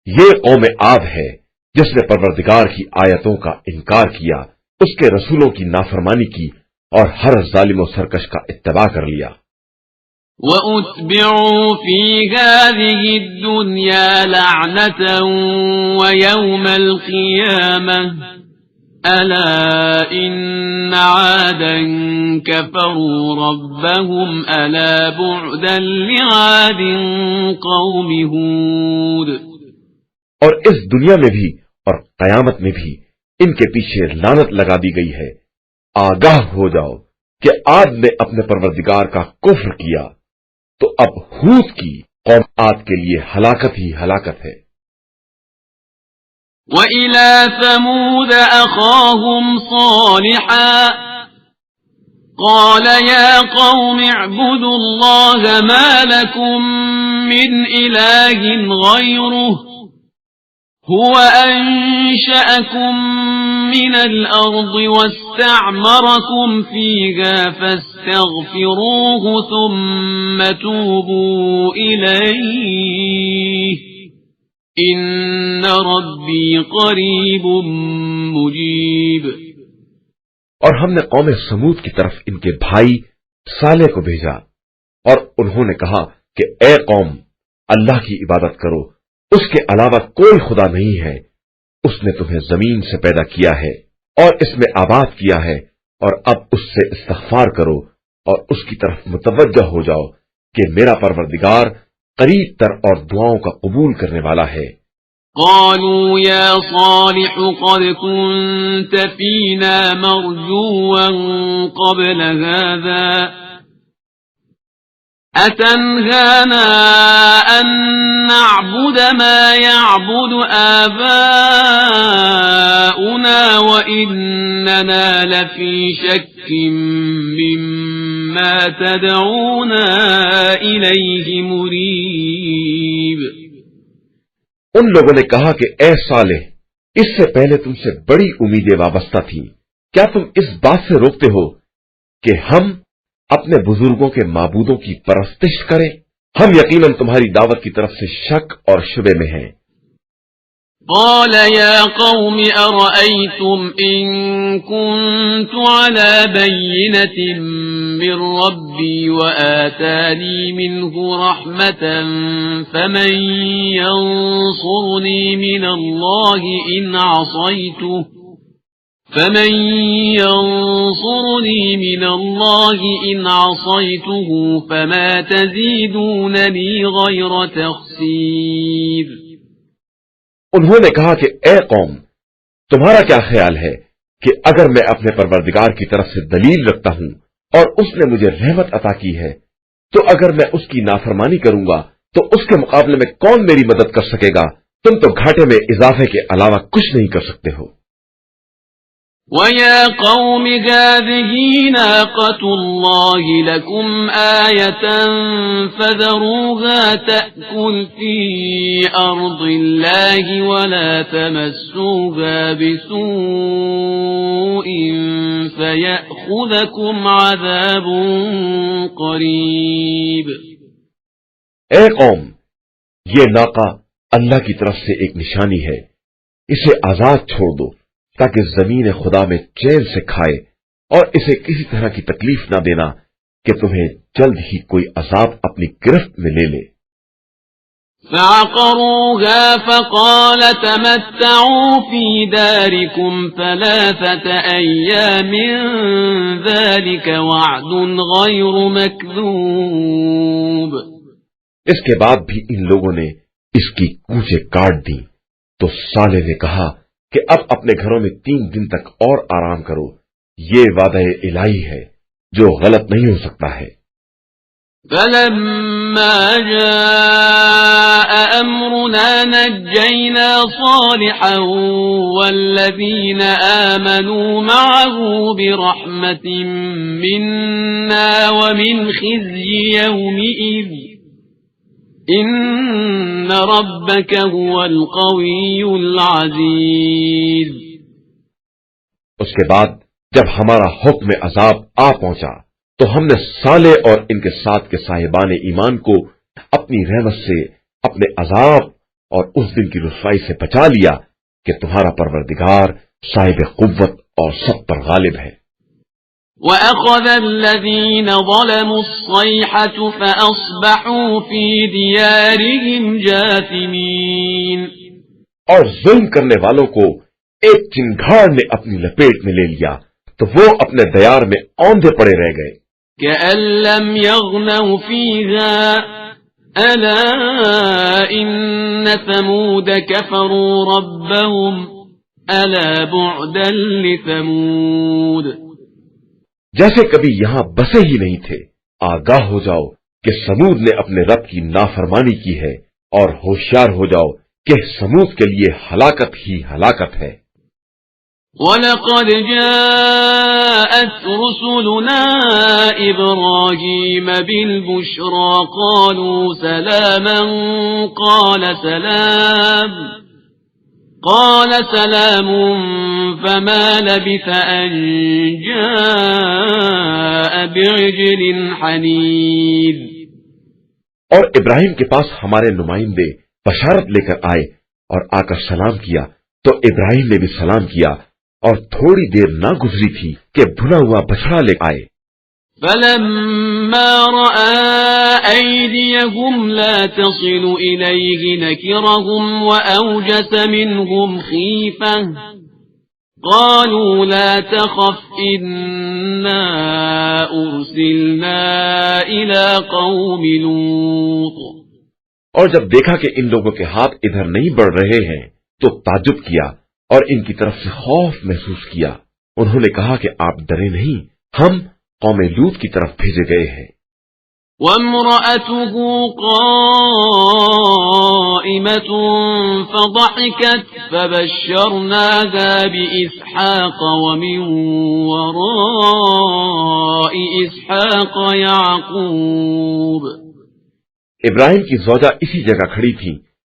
یہ قوم عاد ہے جس نے پروردگار کی آیتوں کا انکار کیا، اس کے رسولوں کی نافرمانی کی اور ہر ظالم و سرکش کا اتباع کر لیا. وَأُتْبِعُوا فِي هَذِهِ الدُّنْيَا لَعْنَةً وَيَوْمَ الْقِيَامَةِ أَلَا إِنَّ عَادًا كَفَرُوا رَبَّهُمْ أَلَا بُعْدًا لِعَادٍ قَوْمِ هُودٍ. اور اس دنیا میں بھی اور قیامت میں بھی ان کے پیچھے لعنت لگا دی گئی ہے. آگاہ ہو جاؤ کہ عاد نے اپنے پروردگار کا کفر کیا، تو اب ہود کی قوم عاد کے لیے ہلاکت ہی ہلاکت ہے. وَإِلَى ثَمُودَ أَخَاهُمْ صَالِحًا قَالَ يَا قَوْمِ اعْبُدُوا اللَّهَ مَا لَكُمْ مِنْ إِلَٰهٍ غَيْرُهُ هُوَ أَنشَأَكُم مِّنَ الْأَرْضِ وَاسْتَعْمَرَكُمْ فِيهَا فَاسْتَغْفِرُوهُ ثُمَّ تُوبُوا إِلَيْهِ إِنَّ رَبِّي قَرِيبٌ مُجِيبٌ. اور ہم نے قوم سمود کی طرف ان کے بھائی صالح کو بھیجا. اور انہوں نے کہا کہ اے قوم، اللہ کی عبادت کرو، اس کے علاوہ کوئی خدا نہیں ہے۔ اس نے تمہیں زمین سے پیدا کیا ہے اور اس میں آباد کیا ہے، اور اب اس سے استغفار کرو اور اس کی طرف متوجہ ہو جاؤ کہ میرا پروردگار قریب تر اور دعاؤں کا قبول کرنے والا ہے۔ قالوا يا صالح قد كنت فينا مرجوا قبل هذا أتنهانا أن نعبد ما يعبد آباؤنا وإننا لفي شك مما تدعونا إليه مريب۔ ان لوگوں نے کہا کہ اے صالح، اس سے پہلے تم سے بڑی امیدیں وابستہ تھیں، کیا تم اس بات سے روکتے ہو کہ ہم اپنے بزرگوں کے معبودوں کی پرستش کریں؟ ہم یقیناً تمہاری دعوت کی طرف سے شک اور شبے میں ہیں۔ قال يا قوم أرأيتم إن كنت على بينة من ربي وآتاني منه رحمة فمن ينصرني من الله إن عصيته فما تزيدونني غير تخسير۔ انہوں نے کہا کہ اے قوم، تمہارا کیا خیال ہے کہ اگر میں اپنے پروردگار کی طرف سے دلیل رکھتا ہوں اور اس نے مجھے رحمت عطا کی ہے، تو اگر میں اس کی نافرمانی کروں گا تو اس کے مقابلے میں کون میری مدد کر سکے گا؟ تم تو گھاٹے میں اضافے کے علاوہ کچھ نہیں کر سکتے ہو۔ وَيَا قَوْمِ هَٰذِهِ نَاقَةُ اللَّهِ لَكُمْ آيَةً فَذَرُوهَا تَأْكُلْ فِي أَرْضِ اللَّهِ وَلَا تَمَسُّوهَا بِسُوءٍ فَيَأْخُذَكُمْ عَذَابٌ قَرِيبٌ۔ اے قوم، یہ ناقہ اللہ کی طرف سے ایک نشانی ہے، اسے آزاد چھوڑ دو تاکہ زمین خدا میں چین سے کھائے، اور اسے کسی طرح کی تکلیف نہ دینا کہ تمہیں جلد ہی کوئی عذاب اپنی گرفت میں لے لے۔ فعقروها فقال تمتعوا في داركم 3 أيام ذلك وعد غير مكذوب۔ اس کے بعد بھی ان لوگوں نے اس کی کوچیں کاٹ دی تو صالح نے کہا کہ اب اپنے گھروں میں 3 دن تک اور آرام کرو، یہ وعدہ الہی ہے جو غلط نہیں ہو سکتا ہے۔ فلما جاء أمرنا نجينا صالحا والذين آمنوا معه برحمة منا ومن خزي يومئذ إن ربك هو القوي العزيز۔ اس کے بعد جب ہمارا حکم عذاب آ پہنچا تو ہم نے صالح اور ان کے ساتھ کے صاحبان ایمان کو اپنی رحمت سے اپنے عذاب اور اس دن کی رسوائی سے بچا لیا کہ تمہارا پروردگار صاحب قوت اور سب پر غالب ہے۔ وَأَخَذَ الَّذِينَ ظَلَمُوا الصَّيْحَةُ فَأَصْبَحُوا فِي دِيَارِهِمْ جَاثِمِينَ۔ اور ظلم کرنے والوں کو ایک چنگھاڑ نے اپنی لپیٹ میں لے لیا تو وہ اپنے دیار میں اوندھے پڑے رہ گئے۔ كَأَن لَّمْ يَغْنَوْا فِيهَا أَلَا إِنَّ ثَمُودَ كَفَرُوا رَبَّهُمْ أَلَا بُعْدًا لِثَمُودَ۔ جیسے کبھی یہاں بسے ہی نہیں تھے، آگاہ ہو جاؤ کہ سمود نے اپنے رب کی نافرمانی کی ہے، اور ہوشیار ہو جاؤ کہ سمود کے لیے ہلاکت ہی ہلاکت ہے۔ وَلَقَدْ جَاءَتْ رُسُلُنَا إِبْرَاهِيمَ بِالْبُشْرَى قَالُوا سَلَامًا قال سلام فما لبث أن جاء بعجل حنيذ۔ اور ابراہیم کے پاس ہمارے نمائندے بشارت لے کر آئے اور آ کر سلام کیا تو ابراہیم نے بھی سلام کیا، اور تھوڑی دیر نہ گزری تھی کہ بھنا ہوا بچڑا لے آئے۔ فلما رأى أيديهم لا تصل إليه نكرهم وأوجس منهم خيفة قالوا لا تخف إنا أرسلنا إلى قوم لوط اور جب دیکھا کہ ان لوگوں کے ہاتھ ادھر نہیں بڑھ رہے ہیں تو تعجب کیا اور ان کی طرف سے خوف محسوس کیا. انہوں نے کہا کہ آپ ڈرے نہیں، ہم قوم لوط کی طرف بھیجے گئے ہیں. وامرأته قائمة فضحكت فبشرناها بإسحاق ومن وراء إسحاق يعقوب. ابراہیم کی زوجہ اسی جگہ کھڑی تھی.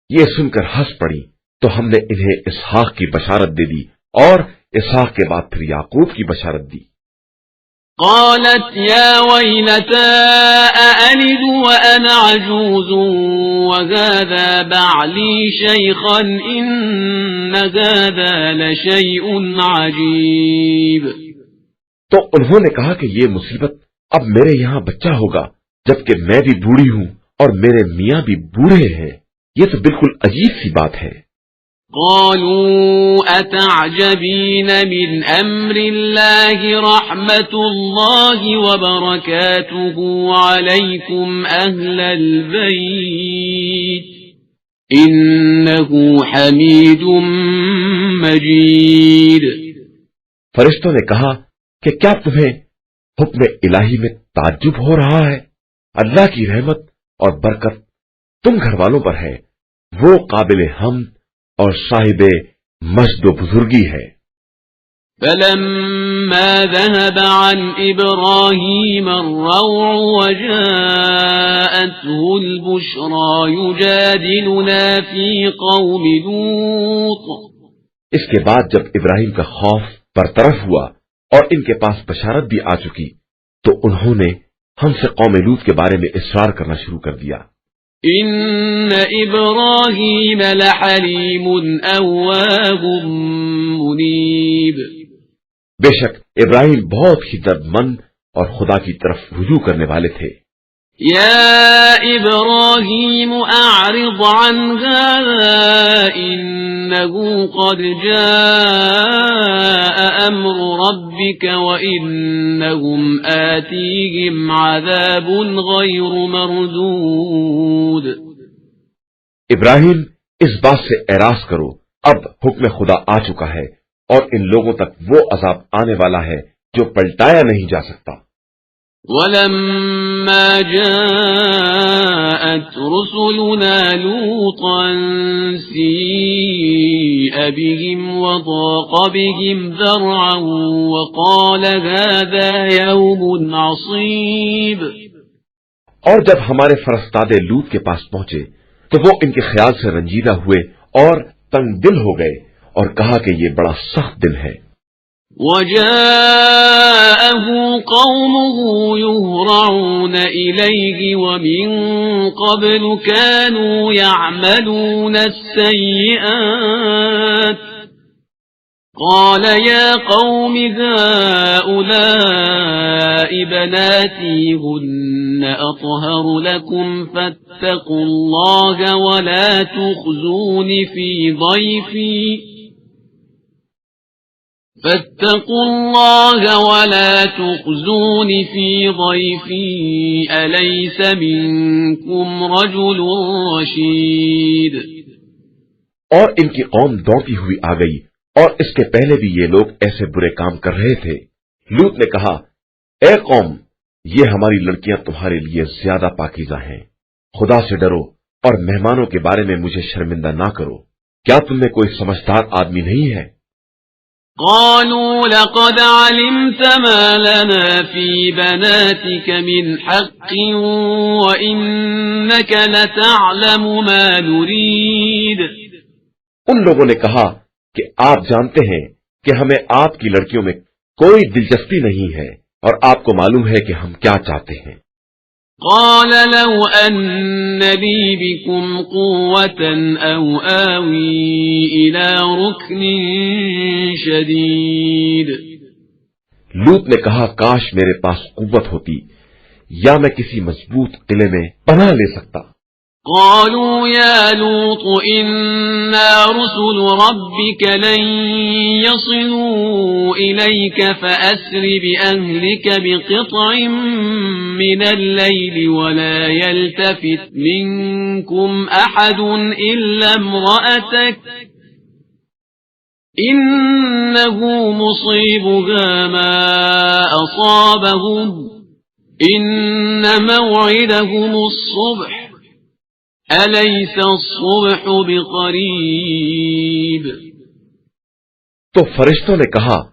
یہ سن کر ہنس پڑی تو ہم نے انہیں اسحاق کی بشارت دے دی اور اسحاق کے بعد پھر یعقوب کی بشارت دی. قالت يا ويلتى أألد وأنا عجوز وهذا بعلي شيخا إن هذا لشيء عجيب. تو انہوں نے کہا کہ یہ مصیبت اب میرے یہاں بچہ ہوگا جبکہ میں بھی بوڑھی ہوں اور میرے میاں بھی بوڑھے ہیں. یہ تو بالکل عجیب سی بات ہے. قالوا أتعجبين من أمر الله رحمة الله وبركاته عليكم أهل البيت إنه حميد مجيد. فرشتوں نے کہا کہ کیا تمہیں حکم الہی میں تعجب ہو رہا ہے؟ اللہ کی رحمت اور برکت تم گھر والوں پر ہے، وہ قابل حمد اور صاحب مجد و بزرگی ہے. فلما ذهب عن إبراهيم الروع وجاءته البشرى يجادلنا في قوم لوط. اس کے بعد جب ابراہیم کا خوف برطرف ہوا اور ان کے پاس بشارت بھی آ چکی تو انہوں نے ہم سے قوم لوط کے بارے میں اصرار کرنا شروع کر دیا. ان ابراہیم لحلیم اواب منیب. بے شک ابراہیم بہت ہی درد مند اور خدا کی طرف رجوع کرنے والے تھے. یا ابراہیم اعرض عن هذا انه قد جاء امر ربك وانهم آتيهم عذاب غير مردود. ابراہیم اس بات سے اعراض کرو، اب حکم خدا آ چکا ہے اور ان لوگوں تک وہ عذاب آنے والا ہے جو پلٹایا نہیں جا سکتا. وَلَمَّا جَاءَتْ رُسُلُنَا لُوطًا سِيءَ بِهِمْ وَضَاقَ بِهِمْ ذَرْعًا وَقَالَ هَذَا يَوْمٌ عَصِيبٌ. اور جب ہمارے فرستادے لوط کے پاس پہنچے تو وہ ان کے خیال سے رنجیدہ ہوئے اور تنگ دل ہو گئے اور کہا کہ یہ بڑا سخت دن ہے. وَجَاءَهُ قَوْمُهُ يُهْرَعُونَ إِلَيْهِ وَمِن قَبْلُ كَانُوا يَعْمَلُونَ السَّيِّئَاتِ قَالَ يَا قَوْمِ هَؤُلَاءِ بَنَاتِي هُنَّ أَطْهَرُ لَكُمْ فَاتَّقُوا اللَّهَ وَلَا تُخْزُونِ فِي ضَيْفِي أَلَيْسَ مِنكُمْ رَجُلٌ رَشِيدٌ. اور ان کی قوم دوڑتی ہوئی آ گئی اور اس کے پہلے بھی یہ لوگ ایسے برے کام کر رہے تھے. لوط نے کہا، اے قوم، یہ ہماری لڑکیاں تمہارے لیے زیادہ پاکیزہ ہیں. خدا سے ڈرو اور مہمانوں کے بارے میں مجھے شرمندہ نہ کرو. کیا تم میں کوئی سمجھدار آدمی نہیں ہے؟ قالوا لقد علمت ما لنا في بناتك من حق وإنك لتعلم ما نريد. ان لوگوں نے کہا کہ آپ جانتے ہیں کہ ہمیں آپ کی لڑکیوں میں کوئی دلچسپی نہیں ہے اور آپ کو معلوم ہے کہ ہم کیا چاہتے ہیں. قال لو أن لي بكم قوة أو آوي إلى ركن شديد. لوط نے کہا کاش میرے پاس قوت ہوتی یا میں کسی مضبوط قلعے میں پناہ لے سکتا۔ قالوا يا لوط إنا رسل ربك لن يصلوا إليك فأسر بأهلك بقطع من الليل ولا يلتفت منكم أحد إلا امرأتك إنه مصيبها ما أصابهم إن موعدهم الصبح أليس الصبح بقريب۔ تو فرشتوں نے کہا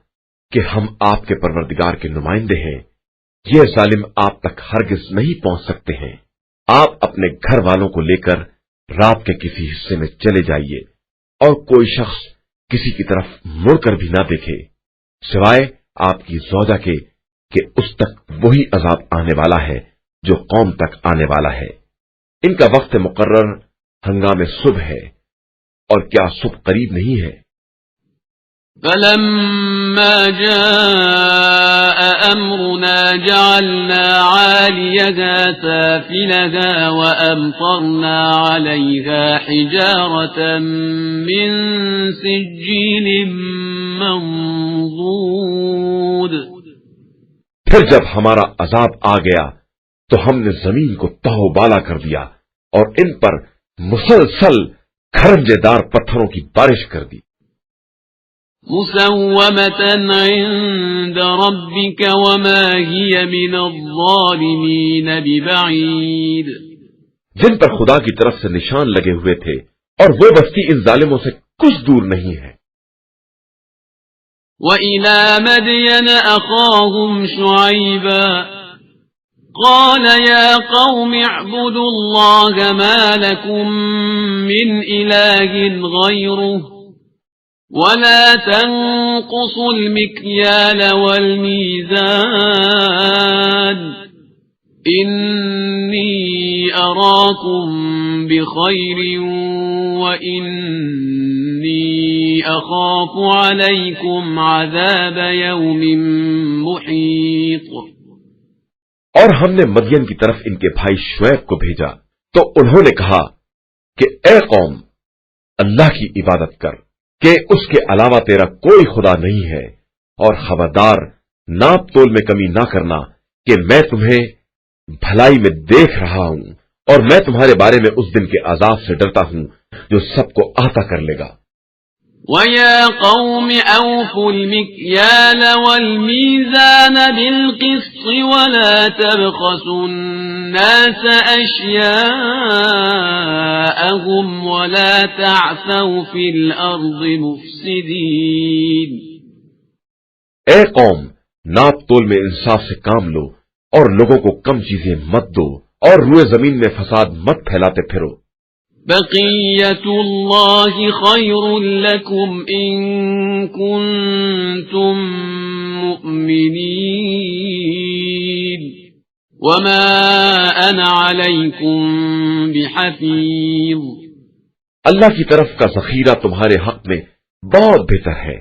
کہ ہم آپ کے پروردگار کے نمائندے ہیں، یہ ظالم آپ تک ہرگز نہیں پہنچ سکتے ہیں۔ آپ اپنے گھر والوں کو لے کر رات کے کسی حصے میں چلے جائیے اور کوئی شخص کسی کی طرف مڑ کر بھی نہ دیکھے سوائے آپ کی زوجہ کے کہ اس تک وہی عذاب آنے والا ہے جو قوم تک آنے والا ہے۔ ان کا وقت مقرر ہنگام صبح ہے، اور کیا صبح قریب نہیں ہے؟ فلما جاء أمرنا جعلنا عاليها سافلها وأمطرنا عليها حجارة من سجيل منضود۔ پھر جب ہمارا عذاب آ گیا تو ہم نے زمین کو تہو بالا کر دیا اور ان پر مسلسل کھرنجے دار پتھروں کی بارش کر دی۔ مسومة عند ربك وما هي من الظالمين ببعيد۔ جن پر خدا کی طرف سے نشان لگے ہوئے تھے اور وہ بستی ان ظالموں سے کچھ دور نہیں ہے۔ وَإِلَى مَدْيَنَ أَخَاهُمْ شُعَيْبًا قَالَ يَا قَوْمِ اعْبُدُوا اللَّهَ مَا لَكُمْ مِنْ إِلَٰهٍ غَيْرُهُ وَلَا تَنقُصُوا الْمِكْيَالَ وَالْمِيزَانَ إِنِّي أَرَاكُمْ بِخَيْرٍ وَإِنِّي أَخَافُ عَلَيْكُمْ عَذَابَ يَوْمٍ مُحِيطٍ۔ اور ہم نے مدین کی طرف ان کے بھائی شعیب کو بھیجا تو انہوں نے کہا کہ اے قوم، اللہ کی عبادت کر کہ اس کے علاوہ تیرا کوئی خدا نہیں ہے، اور خبردار ناپ تول میں کمی نہ کرنا کہ میں تمہیں بھلائی میں دیکھ رہا ہوں، اور میں تمہارے بارے میں اس دن کے عذاب سے ڈرتا ہوں جو سب کو احاطہ کر لے گا۔ وَيَا قَوْمِ أَوْفُوا الْمِكْيَالَ وَالْمِيزَانَ بِالْقِسْطِ وَلَا تَبْخَسُوا النَّاسَ أَشْيَاءَهُمْ وَلَا تَعْثَوْا فِي الْأَرْضِ مُفْسِدِينَ۔ اے قوم، ناپ تول میں انصاف سے کام لو اور لوگوں کو کم چیزیں مت دو اور روئے زمین میں فساد مت پھیلاتے پھرو۔ بقية الله خير لكم إن كنتم مؤمنين وما أنا عليكم بحفيظ۔ اللہ کی طرف کا ذخیرہ تمہارے حق میں بہت بہتر ہے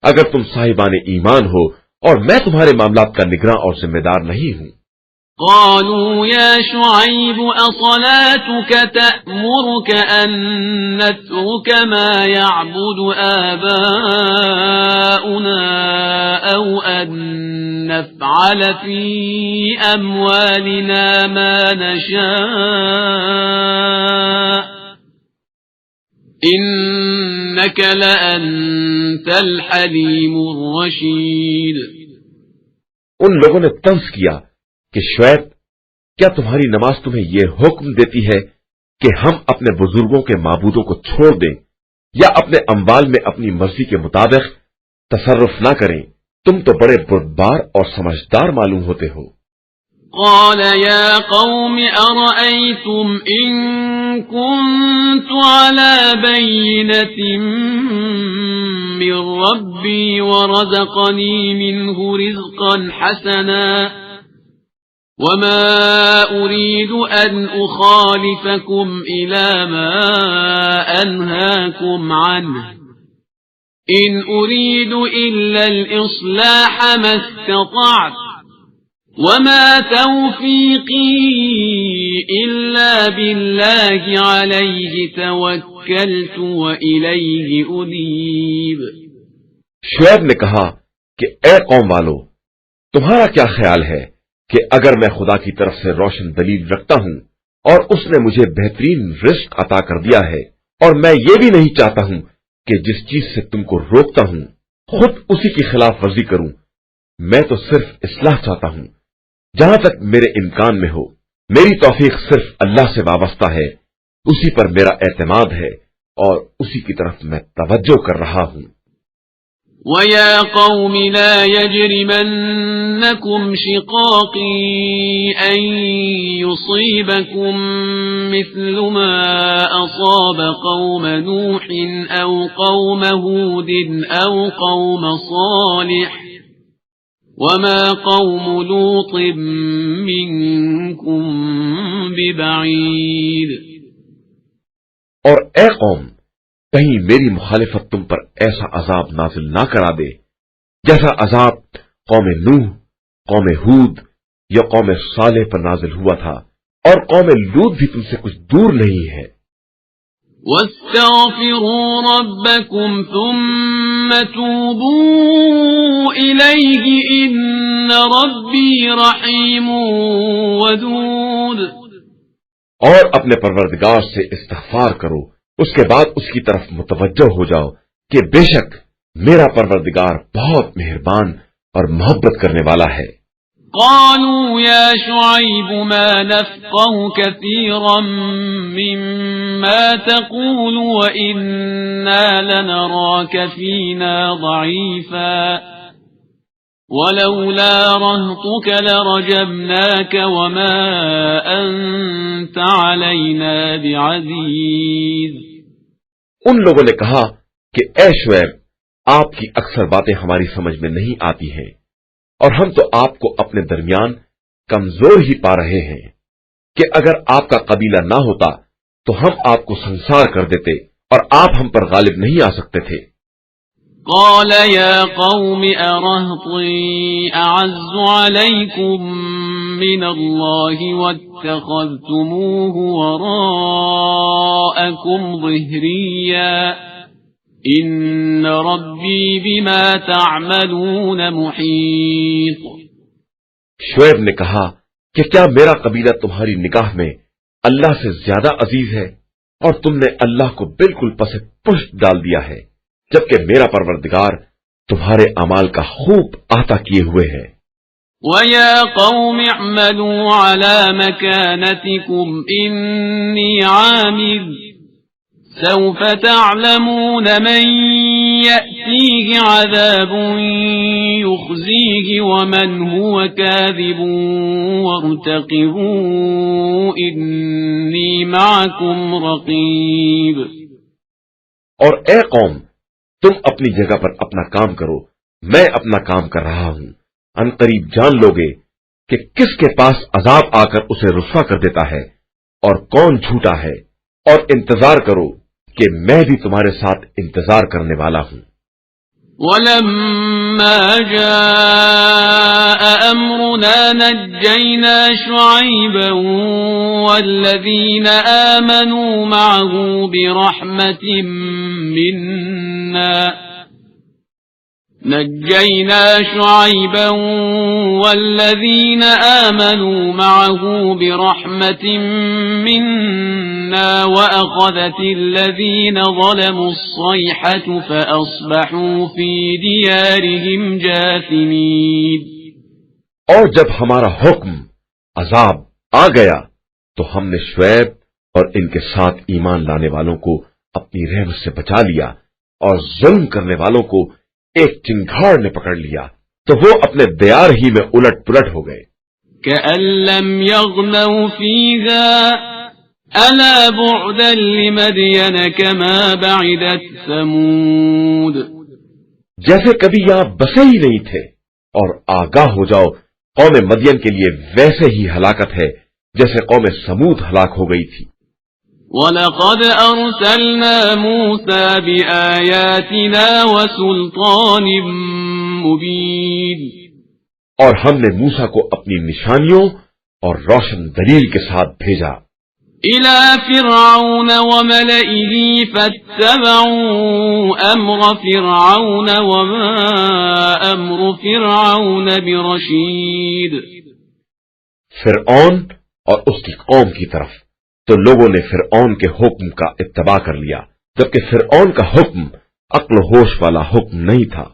اگر تم صاحبان ایمان ہو، اور میں تمہارے معاملات کا نگراں اور ذمہ دار نہیں ہوں۔ قالوا يا شعيب أصلاتك تأمرك أن نترك ما يعبد آباؤنا أو أن نفعل في أموالنا ما نشاء إنك لأنت الحليم الرشيد۔ ان لوگوں نے طنز کیا کہ شعیب، کیا تمہاری نماز تمہیں یہ حکم دیتی ہے کہ ہم اپنے بزرگوں کے معبودوں کو چھوڑ دیں یا اپنے اموال میں اپنی مرضی کے مطابق تصرف نہ کریں؟ تم تو بڑے بردبار اور سمجھدار معلوم ہوتے ہو۔ قال يا قوم أرأيتم إن كنت على بينة من ربي ورزقني منه رزقا حسنا وما أريد أن أخالفكم إلى ما أنهاكم عنه إن أريد إلا الإصلاح ما استطعت وما توفيقي إلا بالله عليه توكلت وإليه أنيب۔ شعیب نے کہا کہ اے قوم والو، تمہارا کیا خیال ہے کہ اگر میں خدا کی طرف سے روشن دلیل رکھتا ہوں اور اس نے مجھے بہترین رزق عطا کر دیا ہے، اور میں یہ بھی نہیں چاہتا ہوں کہ جس چیز سے تم کو روکتا ہوں خود اسی کی خلاف ورزی کروں، میں تو صرف اصلاح چاہتا ہوں جہاں تک میرے امکان میں ہو۔ میری توفیق صرف اللہ سے وابستہ ہے، اسی پر میرا اعتماد ہے اور اسی کی طرف میں توجہ کر رہا ہوں۔ وَيَا قَوْمِ لَا يَجْرِمَنَّكُمْ شِقَاقِي أَن يُصِيبَكُم مِّثْلُ مَا أَصَابَ قَوْمَ نُوحٍ أَوْ قَوْمَ هُودٍ أَوْ قَوْمَ صَالِحٍ وَمَا قَوْمُ لُوطٍ مِّنكُم بِبَعِيدٍ۔ اور اے قوم، کہیں میری مخالفت تم پر ایسا عذاب نازل نہ کرا دے جیسا عذاب قوم نوح، قوم ہود یا قوم صالح پر نازل ہوا تھا، اور قوم لوط بھی تم سے کچھ دور نہیں ہے۔ وَاسْتَغْفِرُوا رَبَّكُمْ ثُمَّ تُوبُوا إِلَيْهِ إِنَّ رَبِّي رَحِيمٌ وَدُودٌ۔ اور اپنے پروردگار سے استغفار کرو، اس کے بعد اس کی طرف متوجہ ہو جاؤ کہ بے شک میرا پروردگار بہت مہربان اور محبت کرنے والا ہے۔ قالوا يا شعيب ما نفقه كثيرا مما تقول وإنا لنراك فينا ضعيفا ولولا رهطك لرجمناك وما أنت علينا بعزيز۔ ان لوگوں نے کہا کہ اے شعیب، آپ کی اکثر باتیں ہماری سمجھ میں نہیں آتی ہیں، اور ہم تو آپ کو اپنے درمیان کمزور ہی پا رہے ہیں کہ اگر آپ کا قبیلہ نہ ہوتا تو ہم آپ کو سنسار کر دیتے اور آپ ہم پر غالب نہیں آ سکتے تھے۔ قال يا قوم أرهطي أعز عليكم من الله واتخذتموه وراءكم ظهريا إن ربي بما تعملون محيط۔ شعیب نے کہا کہ کیا میرا قبیلہ تمہاری نگاہ میں اللہ سے زیادہ عزیز ہے، اور تم نے اللہ کو بالکل پس پشت ڈال دیا ہے، جبکہ میرا پروردگار تمہارے اعمال کا خوب احاطہ کیے ہوئے ہے۔ وَيَا قَوْمِ اعْمَلُوا عَلَى مَكَانَتِكُمْ إِنِّي عَامِلٌ سوف تعلمون من يأتيه عذاب يخزيه ومن هو كاذب وارتقبوا إني معكم رقيب۔ اور اے قوم، تم اپنی جگہ پر اپنا کام کرو، میں اپنا کام کر رہا ہوں، ان قریب جان لوگے کہ کس کے پاس عذاب آ کر اسے رسوا کر دیتا ہے اور کون جھوٹا ہے، اور انتظار کرو کہ میں بھی تمہارے ساتھ انتظار کرنے والا ہوں۔ وَلَمَّا جَاءَ أَمْرُنَا نَجَّيْنَا شُعَيْبًا وَالَّذِينَ آمَنُوا مَعَهُ بِرَحْمَةٍ مِّنَّا نجينا شعيبا والذين آمنوا معه برحمة منا وأخذت الذين ظلموا الصيحة فأصبحوا في ديارهم جاثمين۔ اور جب ہمارا حکم عذاب آ گیا تو ہم نے شعیب اور ان کے ساتھ ایمان لانے والوں کو اپنی رحمت سے بچا لیا، اور ظلم کرنے والوں کو ایک چنگھاڑ نے پکڑ لیا تو وہ اپنے دیار ہی میں الٹ پلٹ ہو گئے۔ كأن لم يغنوا فيها ألا بعدا لمدين كما بعدت ثمود۔ جیسے کبھی یہاں بسے ہی نہیں تھے، اور آگاہ ہو جاؤ قوم مدین کے لیے ویسے ہی ہلاکت ہے جیسے قوم سمود ہلاک ہو گئی تھی۔ وَلَقَدْ أَرْسَلْنَا مُوسَى بِآيَاتِنَا وَسُلْطَانٍ مُبِينٍ اور ہم نے موسیٰ کو اپنی نشانیوں اور روشن دلیل کے ساتھ بھیجا إِلَى فِرْعَوْنَ وَمَلَئِهِ فَاتَّبَعُوا أَمْرَ فِرْعَوْنَ وَمَا أَمْرُ فِرْعَوْنَ بِرَشِيدٍ فرعون اور اس کی قوم کی طرف تو لوگوں نے فرعون کے حکم کا اتباع کر لیا، جبکہ فرعون کا حکم عقل و ہوش والا حکم نہیں تھا۔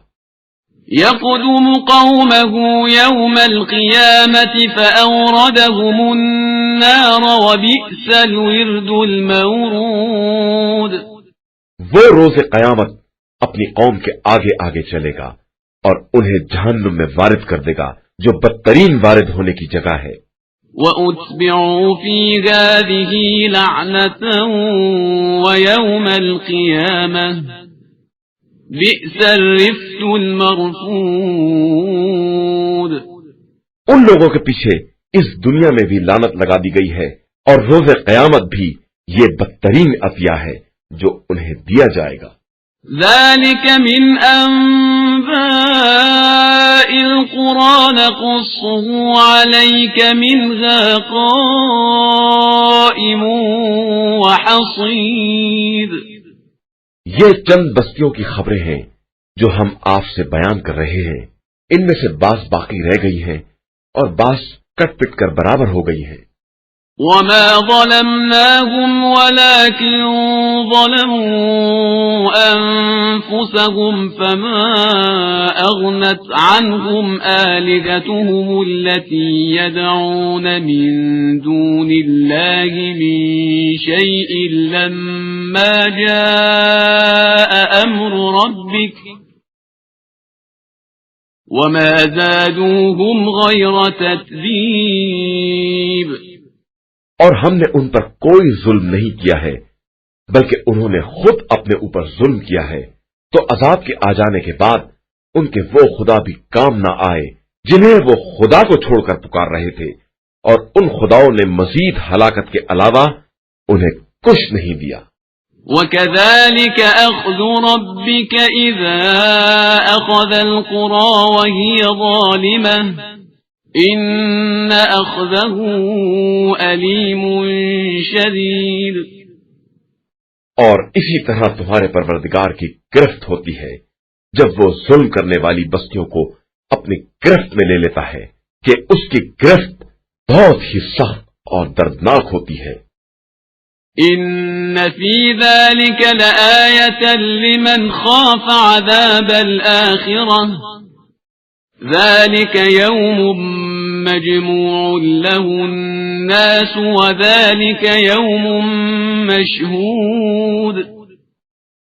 يَقْدُمُ قَوْمَهُ يَوْمَ الْقِيَامَةِ فَأَوْرَدَهُمُ النَّارَ وَبِئْسَ الْوِرْدُ الْمَوْرُودُ وہ روز قیامت اپنی قوم کے آگے آگے چلے گا اور انہیں جہنم میں وارد کر دے گا جو بدترین وارد ہونے کی جگہ ہے۔ وَأُتْبِعُوا فِي هَٰذِهِ لَعْنَةً وَيَوْمَ الْقِيَامَةِ بِئْسَ الرِّفْدُ الْمَرْفُودُ ان لوگوں کے پیچھے اس دنیا میں بھی لعنت لگا دی گئی ہے اور روز قیامت بھی یہ بدترین عطیہ ہے جو انہیں دیا جائے گا۔ ذَلِكَ مِنْ أَنبَاءِ الْقُرَىٰ نَقُصُّهُ عَلَيْكَ مِنْهَا قَائِمٌ وَحَصِيدٌ یہ چند بستیوں کی خبریں ہیں جو ہم آپ سے بیان کر رہے ہیں، ان میں سے بعض باقی رہ گئی ہیں اور بعض کٹ پٹ کر برابر ہو گئی ہیں۔ وَمَا ظَلَمْنَاهُمْ وَلَكِنْ ظَلَمُوا أَنفُسَهُمْ فَمَا أَغْنَتْ عَنْهُمْ آلِهَتُهُمُ الَّتِي يَدْعُونَ مِن دُونِ اللَّهِ مِن شَيْءٍ لَّمَّا جَاءَ أَمْرُ رَبِّكَ وَمَا زَادُوهُمْ غَيْرَ تَتْبِيبٍ اور ہم نے ان پر کوئی ظلم نہیں کیا ہے بلکہ انہوں نے خود اپنے اوپر ظلم کیا ہے، تو عذاب کے آ جانے کے بعد ان کے وہ خدا بھی کام نہ آئے جنہیں وہ خدا کو چھوڑ کر پکار رہے تھے، اور ان خداؤں نے مزید ہلاکت کے علاوہ انہیں کچھ نہیں دیا۔ وَكَذَلِكَ أَخْذُ رَبِّكَ إِذَا أَخَذَ الْقُرَىٰ وَهِيَ ظَالِمَةٌ إِنَّ أَخْذَهُ أَلِيمٌ شَدِيدٌ اور اسی طرح تمہارے پروردگار کی گرفت ہوتی ہے جب وہ ظلم کرنے والی بستیوں کو اپنی گرفت میں لے لیتا ہے کہ اس کی گرفت بہت ہی سخت اور دردناک ہوتی ہے۔ إِنَّ فِي ذَلِكَ لَآيَةً لِمَنْ خَافَ عَذَابَ الْآخِرَةِ ذَلِكَ يَوْمٌ مَّجْمُوعٌ لَّهُ النَّاسُ وَذَلِكَ يَوْمٌ مَّشْهُودٌ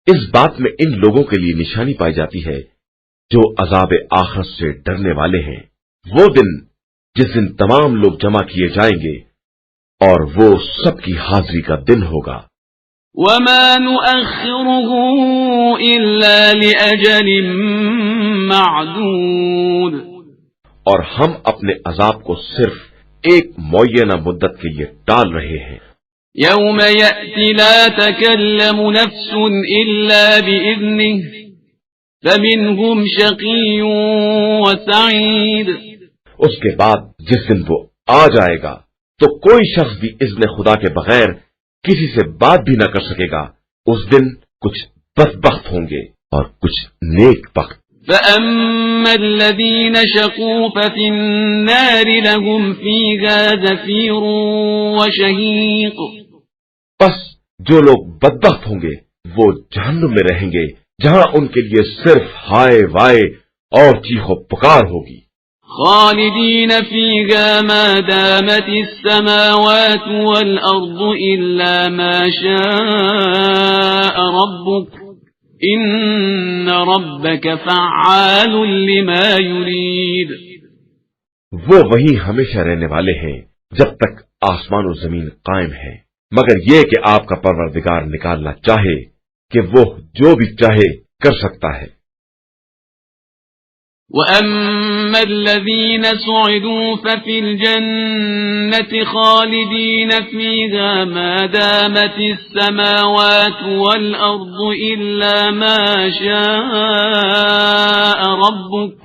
اس بات میں ان لوگوں کے لیے نشانی پائی جاتی ہے جو عذاب آخرت سے ڈرنے والے ہیں، وہ دن جس دن تمام لوگ جمع کیے جائیں گے اور وہ سب کی حاضری کا دن ہوگا۔ وَمَا نُؤَخِّرُهُ إِلَّا لِأَجَلٍ مَّعْدُودٍ اور ہم اپنے عذاب کو صرف ایک معینہ مدت کے لیے ٹال رہے ہیں۔ يَوْمَ يَأْتِ لَا تَكَلَّمُ نَفْسٌ إِلَّا بِإِذْنِهِ فَمِنْهُمْ شَقِيٌّ وَسَعِيدٌ اس کے بعد جس دن وہ آ جائے گا تو کوئی شخص بھی اذن خدا کے بغیر کسی سے بات بھی نہ کر سکے گا، اس دن کچھ بدبخت ہوں گے اور کچھ نیک بخت۔ فَأَمَّا الَّذِينَ شَقُوا فَفِي النَّارِ لَهُمْ فِيهَا زَفِيرٌ وَشَهِيقٌ بس جو لوگ بدبخت ہوں گے وہ جہنم میں رہیں گے جہاں ان کے لیے صرف ہائے وائے اور چیخ و پکار ہوگی۔ خالدین فیہا ما دامت السماوات والارض الا ما شاء ربک ان ربک فعال لما یرید۔ وہ وہیں ہمیشہ رہنے والے ہیں جب تک آسمان و زمین قائم ہے، مگر یہ کہ آپ کا پروردگار نکالنا چاہے کہ وہ جو بھی چاہے کر سکتا ہے۔ وَأَمَّا الَّذِينَ سُعِدُوا فَفِي الْجَنَّةِ خَالِدِينَ فِيهَا مَا دَامَتِ السَّمَاوَاتُ وَالْأَرْضُ إِلَّا مَا شَاءَ رَبُّكَ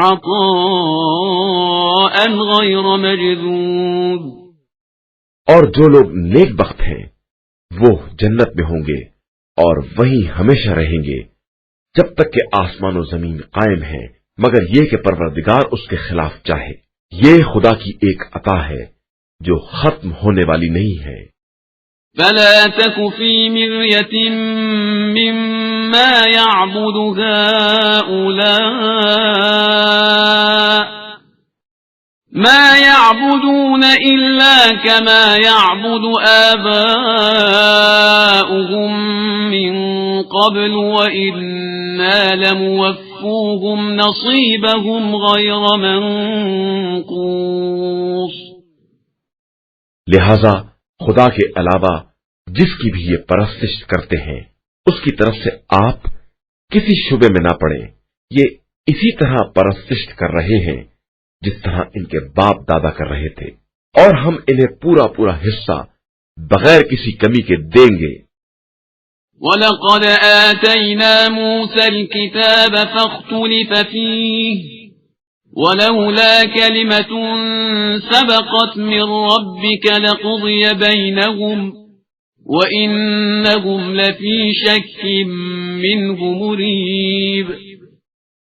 عَطَاءً غَيْرَ مَجْذُوذٍ۔ اور جو لوگ نیک بخت ہیں وہ جنت میں ہوں گے اور وہیں ہمیشہ رہیں گے جب تک کہ آسمان و زمین قائم ہیں، مگر یہ کہ پروردگار اس کے خلاف چاہے۔ یہ خدا کی ایک عطا ہے جو ختم ہونے والی نہیں ہے۔ فَلَا تَكُ فِي مِرْيَةٍ مِّمَّا يَعْبُدُ هَؤُلَاءِ مَا يَعْبُدُونَ إِلَّا كَمَا يَعْبُدُ آبَاؤُهُم مِّن قَبْلُ وَإِنَّا لَمُوَفُّوهُمْ نَصِيبَهُمْ غَيْرَ مَنقُوصٍ۔ لہذا خدا کے علاوہ جس کی بھی یہ پرستش کرتے ہیں اس کی طرف سے آپ کسی شبے میں نہ پڑیں۔ یہ اسی طرح پرستش کر رہے ہیں جس طرح ان کے باپ دادا کر رہے تھے، اور ہم انہیں پورا پورا حصہ بغیر کسی کمی کے دیں گے۔ وَلَقَدْ آتَيْنَا مُوسَى الْكِتَابَ فَاخْتُلِفَ فِيهِ وَلَوْلَا كَلِمَةٌ سَبَقَتْ مِنْ رَبِّكَ لَقُضِيَ بَيْنَهُمْ وَإِنَّهُمْ لَفِي شَكٍّ مِّنْهُ مُرِيبٍ۔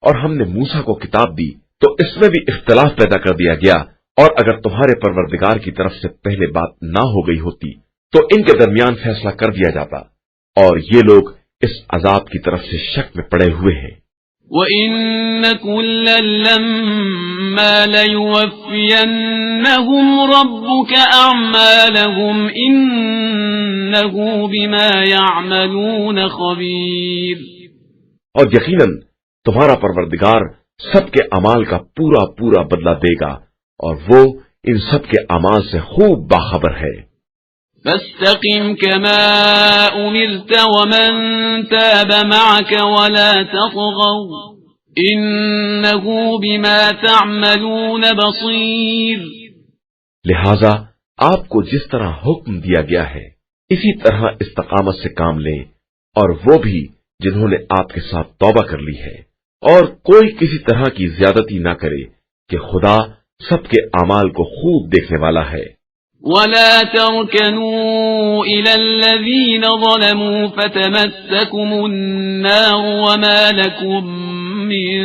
اور ہم نے موسیٰ کو کتاب دی تو اس میں بھی اختلاف پیدا کر دیا گیا، اور اگر تمہارے پروردگار کی طرف سے پہلے بات نہ ہو گئی ہوتی تو ان کے درمیان فیصلہ کر دیا جاتا، اور یہ لوگ اس عذاب کی طرف سے شک میں پڑے ہوئے ہیں۔ وَإِنَّ كُلًّا لَّمَّا لَيُوَفِّيَنَّهُمْ رَبُّكَ أَعْمَالَهُمْ إِنَّهُ بِمَا يَعْمَلُونَ خَبِيرٌ۔ اور یقیناً تمہارا پروردگار سب کے اعمال کا پورا پورا بدلہ دے گا، اور وہ ان سب کے اعمال سے خوب باخبر ہے۔ فَاسْتَقِمْ كَمَا أُمِرْتَ وَمَنْ تَابَ مَعَكَ وَلَا تَطْغَوْا إِنَّهُ بِمَا تَعْمَلُونَ بَصِيرٌ۔ لہذا آپ کو جس طرح حکم دیا گیا ہے اسی طرح استقامت سے کام لیں، اور وہ بھی جنہوں نے آپ کے ساتھ توبہ کر لی ہے، اور کوئی کسی طرح کی زیادتی نہ کرے کہ خدا سب کے اعمال کو خوب دیکھنے والا ہے۔ وَلَا تَرْكَنُوا إِلَى الَّذِينَ ظَلَمُوا فَتَمَسَّكُمُ النَّارُ وَمَا لَكُم مِّن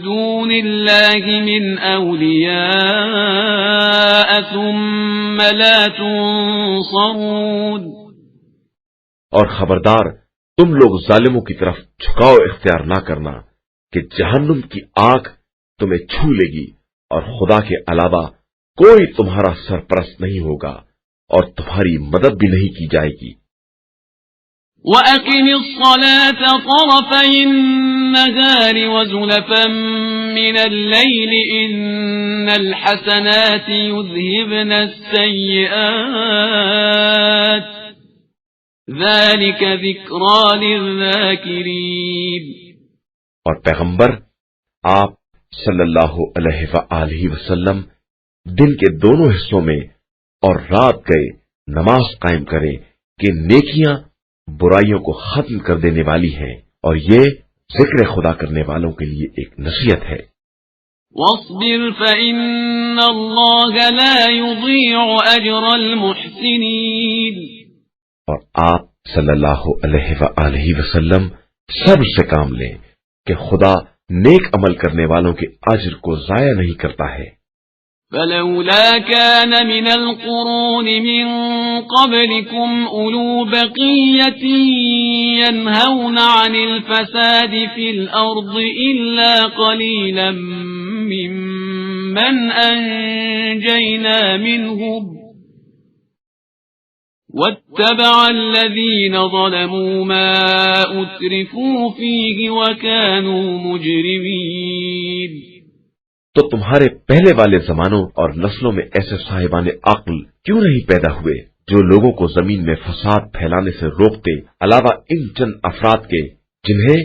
دُونِ اللَّهِ مِنْ أَوْلِيَاءَ ثُمَّ لَا تُنصَرُونَ۔ اور خبردار تم لوگ ظالموں کی طرف جھکاؤ اختیار نہ کرنا کہ جہنم کی آگ تمہیں چھو لے گی، اور خدا کے علاوہ کوئی تمہارا سرپرست نہیں ہوگا اور تمہاری مدد بھی نہیں کی جائے گی۔ وَأَقِمِ الصَّلَاةَ طَرَفَيِ النَّهَارِ وَزُلَفًا مِّنَ اللَّيْلِ إِنَّ الْحَسَنَاتِ يُذْهِبْنَ السَّيِّئَاتِ ذَلِكَ ذِكْرَى لِلذَّاكِرِينَ۔ اور پیغمبر آپ صلی اللہ علیہ وآلہ وسلم دن کے دونوں حصوں میں اور رات گئے نماز قائم کریں کہ نیکیاں برائیوں کو ختم کر دینے والی ہیں، اور یہ ذکر خدا کرنے والوں کے لیے ایک نصیحت ہے۔ وَاصْبِرْ فَإِنَّ اللَّهَ لَا يُضِيعُ أَجْرَ الْمُحْسِنِينَ۔ اور آپ صلی اللہ علیہ وآلہ وسلم صبر سے کام لیں کہ خدا نیک عمل کرنے والوں کے اجر کو ضائع نہیں کرتا ہے۔ فَلَوْلَا كَانَ مِنَ الْقُرُونِ مِنْ قَبْلِكُمْ أُولُو بَقِيَّةٍ يَنْهَوْنَ عَنِ الْفَسَادِ فِي الْأَرْضِ إِلَّا قَلِيلًا مِّمَّنْ أَنْجَيْنَا مِنْهُمْ وَاتَّبَعَ الَّذِينَ ظَلَمُوا مَا أُتْرِفُوا فِيهِ وَكَانُوا مُجْرِمِينَ۔ تو تمہارے پہلے والے زمانوں اور نسلوں میں ایسے صاحبان عقل کیوں نہیں پیدا ہوئے جو لوگوں کو زمین میں فساد پھیلانے سے روکتے، علاوہ ان چند افراد کے جنہیں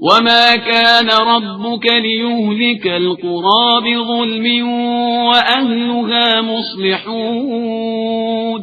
وما كان ربك ليهلك القرى بظلم وأهلها مصلحون،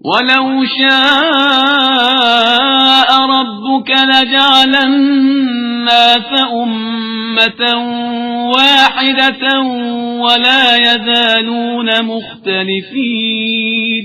وَلَوْ شَاءَ رَبُّكَ لَجَعَلَ النَّاسَ أُمَّةً وَاحِدَةً وَلَا يَزَالُونَ مُخْتَلِفِينَ،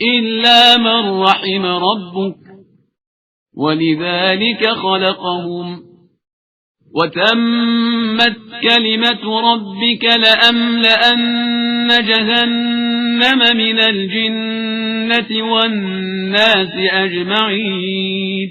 إِلَّا مَن رَّحِمَ رَبُّكَ وَلِذَلِكَ خَلَقَهُمْ وَتَمَّتْ كَلِمَةُ رَبِّكَ لَأَمْلَأَنَّ جَهَنَّمَ مِنَ الْجِنَّةِ وَالنَّاسِ أَجْمَعِينَ،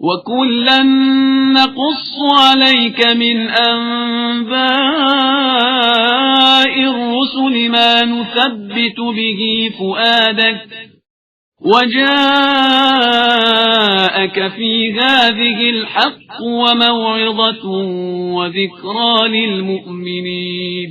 وَكُلًّا نَّقُصُّ عَلَيْكَ مِنْ أَنبَاءِ الرُّسُلِ مَا نُثَبِّتُ بِهِ فُؤَادَكَ وَجَاءَكَ فِي هَٰذِهِ الْحَقُّ وَمَوْعِظَةٌ وَذِكْرَىٰ لِلْمُؤْمِنِينَ،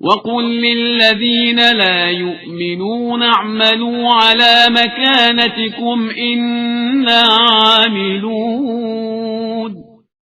وَقُل لِّلَّذِينَ لَا يُؤْمِنُونَ اعْمَلُوا عَلَىٰ مَكَانَتِكُمْ إِنَّا عَامِلُونَ،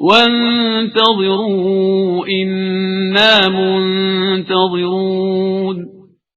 وَانتَظِرُوا إِنَّا مُنتَظِرُونَ،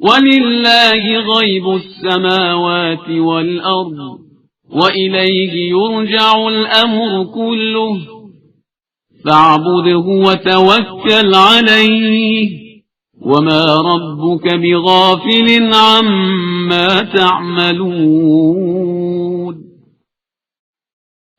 وَلِلَّهِ غَيْبُ السَّمَاوَاتِ وَالْأَرْضِ وَإِلَيْهِ يُرْجَعُ الْأَمْرُ كُلُّهُ فَاعْبُدْهُ وَتَوَكَّلْ عَلَيْهِ وَمَا رَبُّكَ بِغَافِلٍ عَمَّا تَعْمَلُونَ،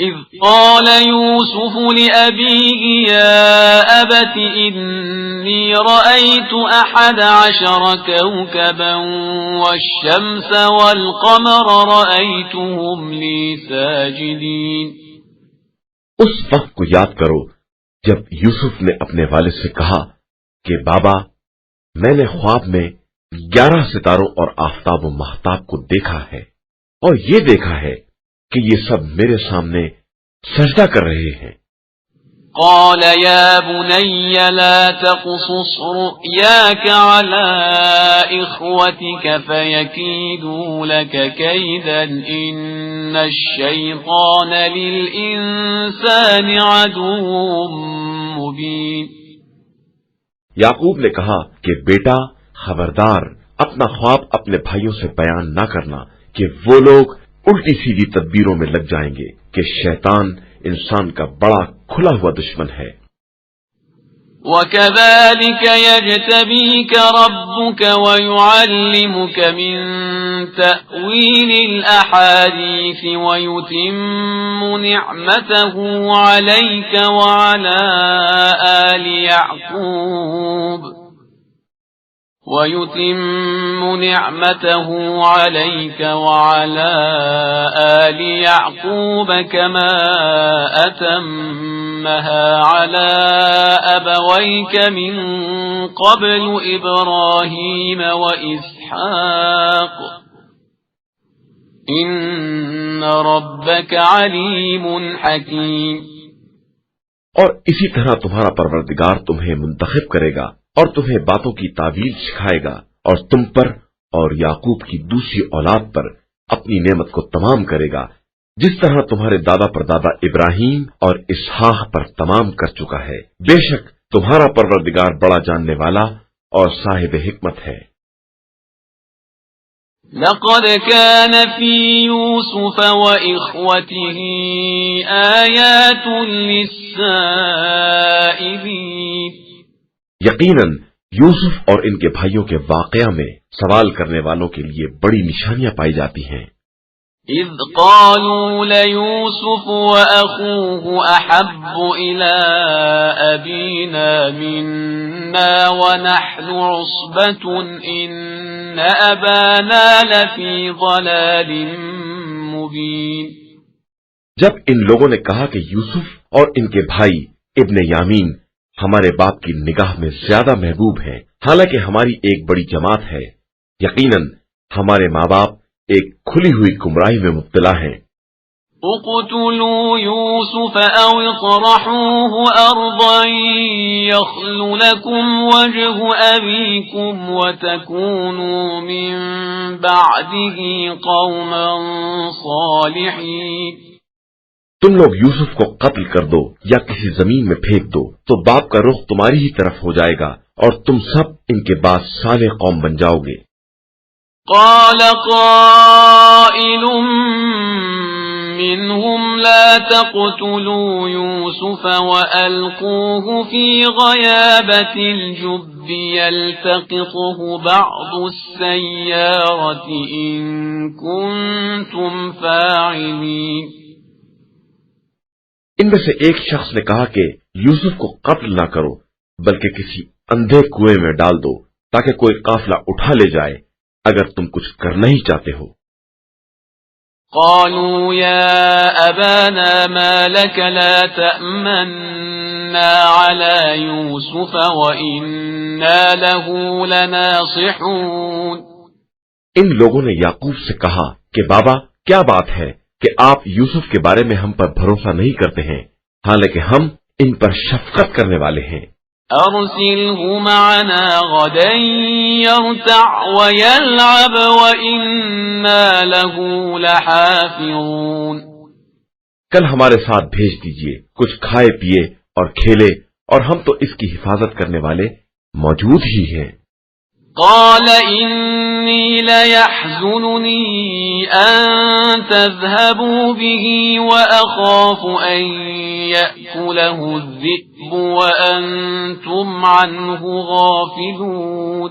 إذ قال يوسف لأبيه يا أبت إني رأيت 11 كوكبا والشمس والقمر رأيتهم لي ساجدين. اس وقت کو یاد کرو جب یوسف نے اپنے والد سے کہا کہ بابا میں نے خواب میں 11 ستاروں اور آفتاب و مہتاب کو دیکھا ہے اور یہ دیکھا ہے کہ یہ سب میرے سامنے سجدہ کر رہے ہیں. قال يا بني لا تقصص رؤياك على إخوتك فيكيدوا لك كيدا إن الشيطان للإنسان عدو مبين. یعقوب نے کہا کہ بیٹا خبردار اپنا خواب اپنے بھائیوں سے بیان نہ کرنا کہ وہ لوگ الٹی سیدھی تدبیروں میں لگ جائیں گے کہ شیطان انسان کا بڑا کھلا ہوا دشمن ہے. وَكَذَلِكَ يَجْتَبِيكَ رَبُّكَ وَيُعَلِّمُكَ مِن تَأْوِيلِ الْأَحَادِيثِ وَيُتِمُّ نِعْمَتَهُ عَلَيْكَ وَعَلَى آلِ يَعْقُوبَ كَمَا أَتَمَّهَا عَلَى أَبَوَيْكَ مِن قَبْلُ إِبْرَاهِيمَ وَإِسْحَاقَ إِنَّ رَبَّكَ عَلِيمٌ حَكِيمٌ. اور اسی طرح تمہارا پروردگار تمہیں منتخب کرے گا اور تمہیں باتوں کی تعویل سکھائے گا اور تم پر اور یعقوب کی دوسری اولاد پر اپنی نعمت کو تمام کرے گا جس طرح تمہارے دادا پردادا ابراہیم اور اسحاق پر تمام کر چکا ہے. بے شک تمہارا پروردگار بڑا جاننے والا اور صاحب حکمت ہے. لقد كان في يوسف وإخوته آيات للسائلين. یقیناً یوسف اور ان کے بھائیوں کے واقعہ میں سوال کرنے والوں کے لیے بڑی نشانیاں پائی جاتی ہیں. اذ قالوا ليوسف وأخوه أحب إلى أبينا منا ونحن عصبة إن أبانا لفي ضلال مبين. جب ان لوگوں نے کہا کہ یوسف اور ان کے بھائی ابن یامین ہمارے باپ کی نگاہ میں زیادہ محبوب ہیں حالانکہ ہماری ایک بڑی جماعت ہے یقیناً ہمارے ماں باپ ایک کھلی ہوئی گمراہی میں مبتلا ہیں. اقتلوا يوسف او اطرحوه ارضا يخل لكم وجه ابيكم وتكونوا من بعده قوما صالحين. تم لوگ یوسف کو قتل کر دو یا کسی زمین میں پھینک دو تو باپ کا رخ تمہاری ہی طرف ہو جائے گا اور تم سب ان کے بعد صالح قوم بن جاؤ گے. قال قائل منهم لا تقتلوا يوسف وألقوه في غيابة الجب يلتقطه بعض السيارة إن كنتم فاعلين. ان میں سے ایک شخص نے کہا کہ یوسف کو قتل نہ کرو بلکہ کسی اندھے کنویں میں ڈال دو تاکہ کوئی قافلہ اٹھا لے جائے اگر تم کچھ کرنا ہی چاہتے ہو. قالوا يا أبانا ما لك لا تأمنا على يوسف وإنا له لناصحون. ان لوگوں نے یعقوب سے کہا کہ بابا کیا بات ہے کہ آپ یوسف کے بارے میں ہم پر بھروسہ نہیں کرتے ہیں حالانکہ ہم ان پر شفقت کرنے والے ہیں. أرسله معنا غدا يرتع ويلعب وإنا له لحافظون. کل ہمارے ساتھ بھیج دیجئے کچھ کھائے پیے اور کھیلے اور ہم تو اس کی حفاظت کرنے والے موجود ہی ہیں. قال إني ليحزنني أن تذهبوا به وأخاف أن يأكله الذئب وأنتم عنه غافلون.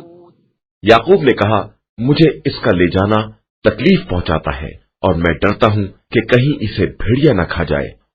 یعقوب نے کہا مجھے اس کا لے جانا تکلیف پہنچاتا ہے اور میں ڈرتا ہوں کہ کہیں اسے بھیڑیا نہ کھا جائے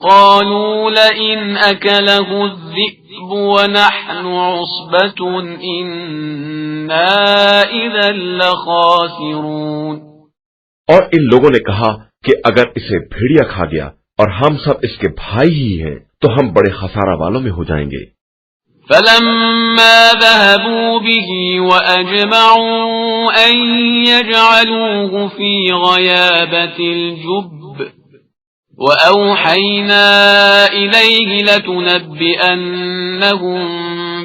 قالوا لئن أكله الذئب ونحن عصبة إنا إذا لخاسرون، اور ان لوگوں نے کہا کہ اگر اسے بھیڑیا کھا گیا اور ہم سب اس کے بھائی ہی ہیں تو ہم بڑے خسارہ والوں میں ہو جائیں گے۔ فلما ذهبوا به وأجمعوا أن يجعلوه في غيابة الجب وأوحينا إليه لتنبئنهم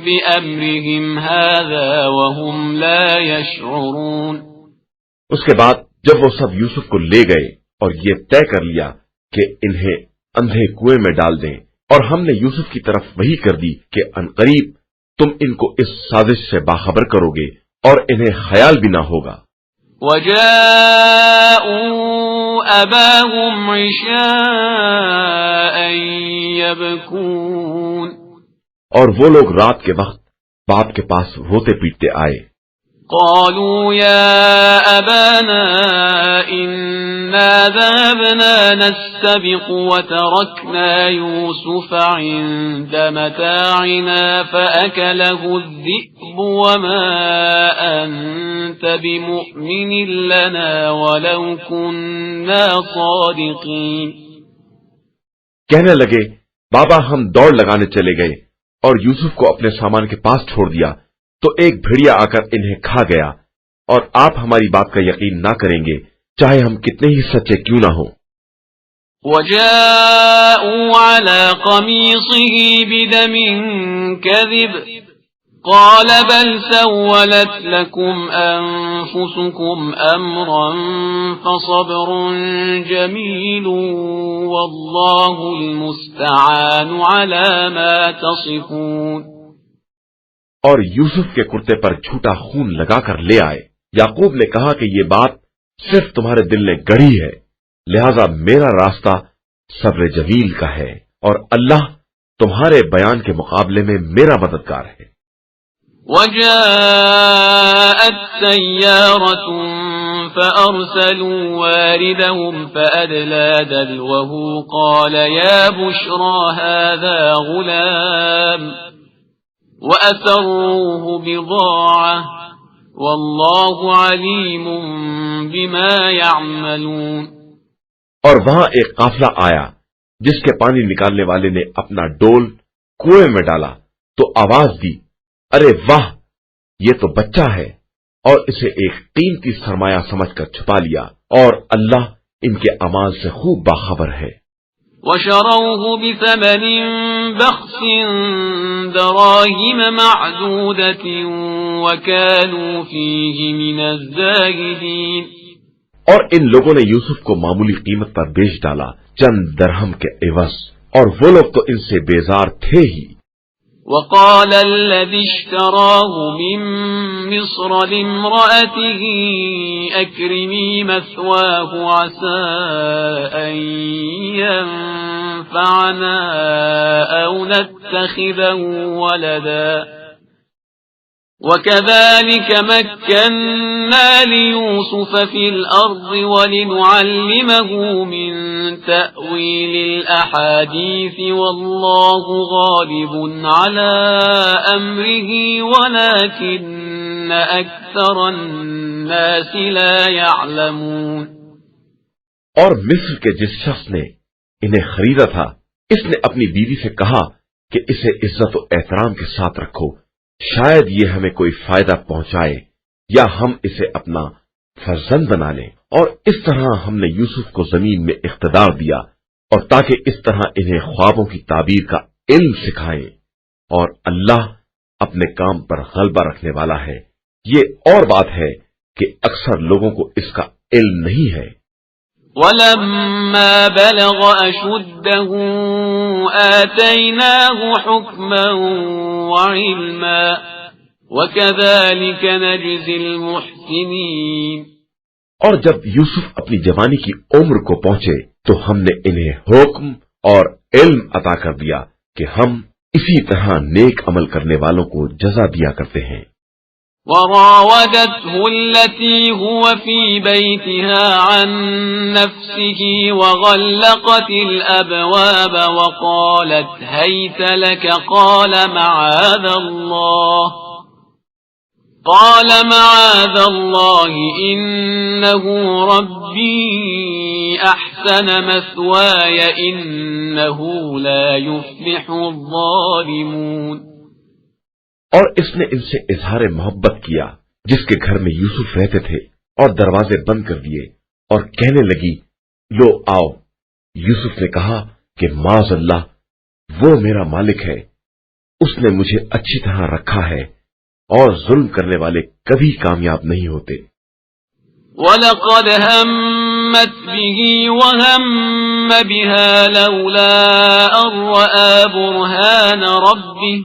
بأمرهم هذا وهم لا يشعرون۔ اس کے بعد جب وہ سب یوسف کو لے گئے اور یہ طے کر لیا کہ انہیں اندھے کنویں میں ڈال دیں، اور ہم نے یوسف کی طرف وحی کر دی کہ عنقریب تم ان کو اس سازش سے باخبر کرو گے اور انہیں خیال بھی نہ ہوگا۔ وَجَاءُوا أَبَاهُمْ عِشَاءً يَبْكُونَ، اور وہ لوگ رات کے وقت باپ کے پاس روتے پیٹتے آئے۔ قالوا يا أبانا إنا ذهبنا نستبق وتركنا يوسف عند متاعنا فأكله الذئب وما أنت بمؤمن لنا ولو كنا صادقين۔ کہنے لگے بابا ہم دوڑ لگانے چلے گئے اور یوسف کو اپنے سامان کے پاس چھوڑ دیا تو ایک بھیڑیا آ کر انہیں کھا گیا، اور آپ ہماری بات کا یقین نہ کریں گے چاہے ہم کتنے ہی سچے کیوں نہ ہوں۔ وَجَاءُوا عَلَى قَمِيصِهِ بِدَمٍ كَذِبٍ قَالَ بَلْ سَوَّلَتْ لَكُمْ أَنفُسُكُمْ أَمْرًا فَصَبْرٌ جَمِيلٌ وَاللَّهُ الْمُسْتَعَانُ عَلَى مَا تَصِفُونَ۔ اور یوسف کے کرتے پر جھوٹا خون لگا کر لے آئے۔ یعقوب نے کہا کہ یہ بات صرف تمہارے دل نے گڑھی ہے، لہذا میرا راستہ صبر جمیل کا ہے، اور اللہ تمہارے بیان کے مقابلے میں میرا مددگار ہے۔ وَجَاءَتْ سَيَّارَةٌ فَأَرْسَلُوا وَارِدَهُمْ فَأَدْلَى دَلْوَهُ قَالَ يَا بُشْرَى هَذَا غُلَامٌ وَأَسَرُّوهُ بِضَاعَةً وَاللَّهُ عَلِيمٌ بِمَا يَعْمَلُونَ۔ اور وہاں ایک قافلہ آیا جس کے پانی نکالنے والے نے اپنا ڈول کنویں میں ڈالا تو آواز دی، ارے واہ، یہ تو بچہ ہے، اور اسے ایک قیمتی سرمایہ سمجھ کر چھپا لیا، اور اللہ ان کے اعمال سے خوب باخبر ہے۔ وَشَرَوْهُ بِثَمَنٍ بَخْسٍ دَرَاهِمَ مَعْدُودَةٍ وَكَانُوا فِيهِ مِنَ الزَّاهِدِينَ۔ اور ان لوگوں نے یوسف کو معمولی قیمت پر بیچ ڈالا، چند درہم کے عوض، اور وہ لوگ تو ان سے بیزار تھے ہی۔ وَقَالَ الَّذِي اشْتَرَاهُ مِن مِّصْرَ لِامْرَأَتِهِ أَكْرِمِي مَثْوَاهُ عَسَىٰ أَن يَنفَعَنَا أَوْ نَتَّخِذَهُ وَلَدًا وَكَذَلِكَ مَكَّنَّا لِيُوسُفَ فِي الْأَرْضِ وَلِنُعَلِّمَهُ مِن تَأْوِيلِ الْأَحَادِيثِ وَاللَّهُ غَالِبٌ عَلَىٰ أَمْرِهِ وَلَٰكِنَّ أَكْثَرَ النَّاسِ لَا يَعْلَمُونَ۔ اور مصر کے جس شخص نے انہیں خریدا تھا، اس نے اپنی بیوی سے کہا کہ اسے عزت و احترام کے ساتھ رکھو، شاید یہ ہمیں کوئی فائدہ پہنچائے یا ہم اسے اپنا فرزند بنا لیں، اور اس طرح ہم نے یوسف کو زمین میں اقتدار دیا، اور تاکہ اس طرح انہیں خوابوں کی تعبیر کا علم سکھائیں، اور اللہ اپنے کام پر غلبہ رکھنے والا ہے۔ یہ اور بات ہے کہ اکثر لوگوں کو اس کا علم نہیں ہے۔ وَلَمَّا بَلَغَ أَشُدَّهُ آتَيْنَاهُ حُكْمًا وَعِلْمًا وَكَذَلِكَ نَجْزِي الْمُحْسِنِينَ۔ اور جب یوسف اپنی جوانی کی عمر کو پہنچے تو ہم نے انہیں حکم اور علم عطا کر دیا کہ ہم اسی طرح نیک عمل کرنے والوں کو جزا دیا کرتے ہیں۔ وراودته التي هو في بيتها عن نفسه وغلقت الأبواب وقالت هيت لك قال معاذ الله إنه ربي أحسن مثواي إنه لا يفلح الظالمون۔ اور اس نے ان سے اظہار محبت کیا جس کے گھر میں یوسف رہتے تھے، اور دروازے بند کر دیے، اور کہنے لگی لو آؤ۔ یوسف نے کہا کہ معاذ اللہ، وہ میرا مالک ہے، اس نے مجھے اچھی طرح رکھا ہے، اور ظلم کرنے والے کبھی کامیاب نہیں ہوتے۔ وَلَقَدْ هَمَّتْ بِهِ وَهَمَّ بِهَا لَوْلَا أَن رَّأَىٰ بُرْهَانَ رَبِّهِ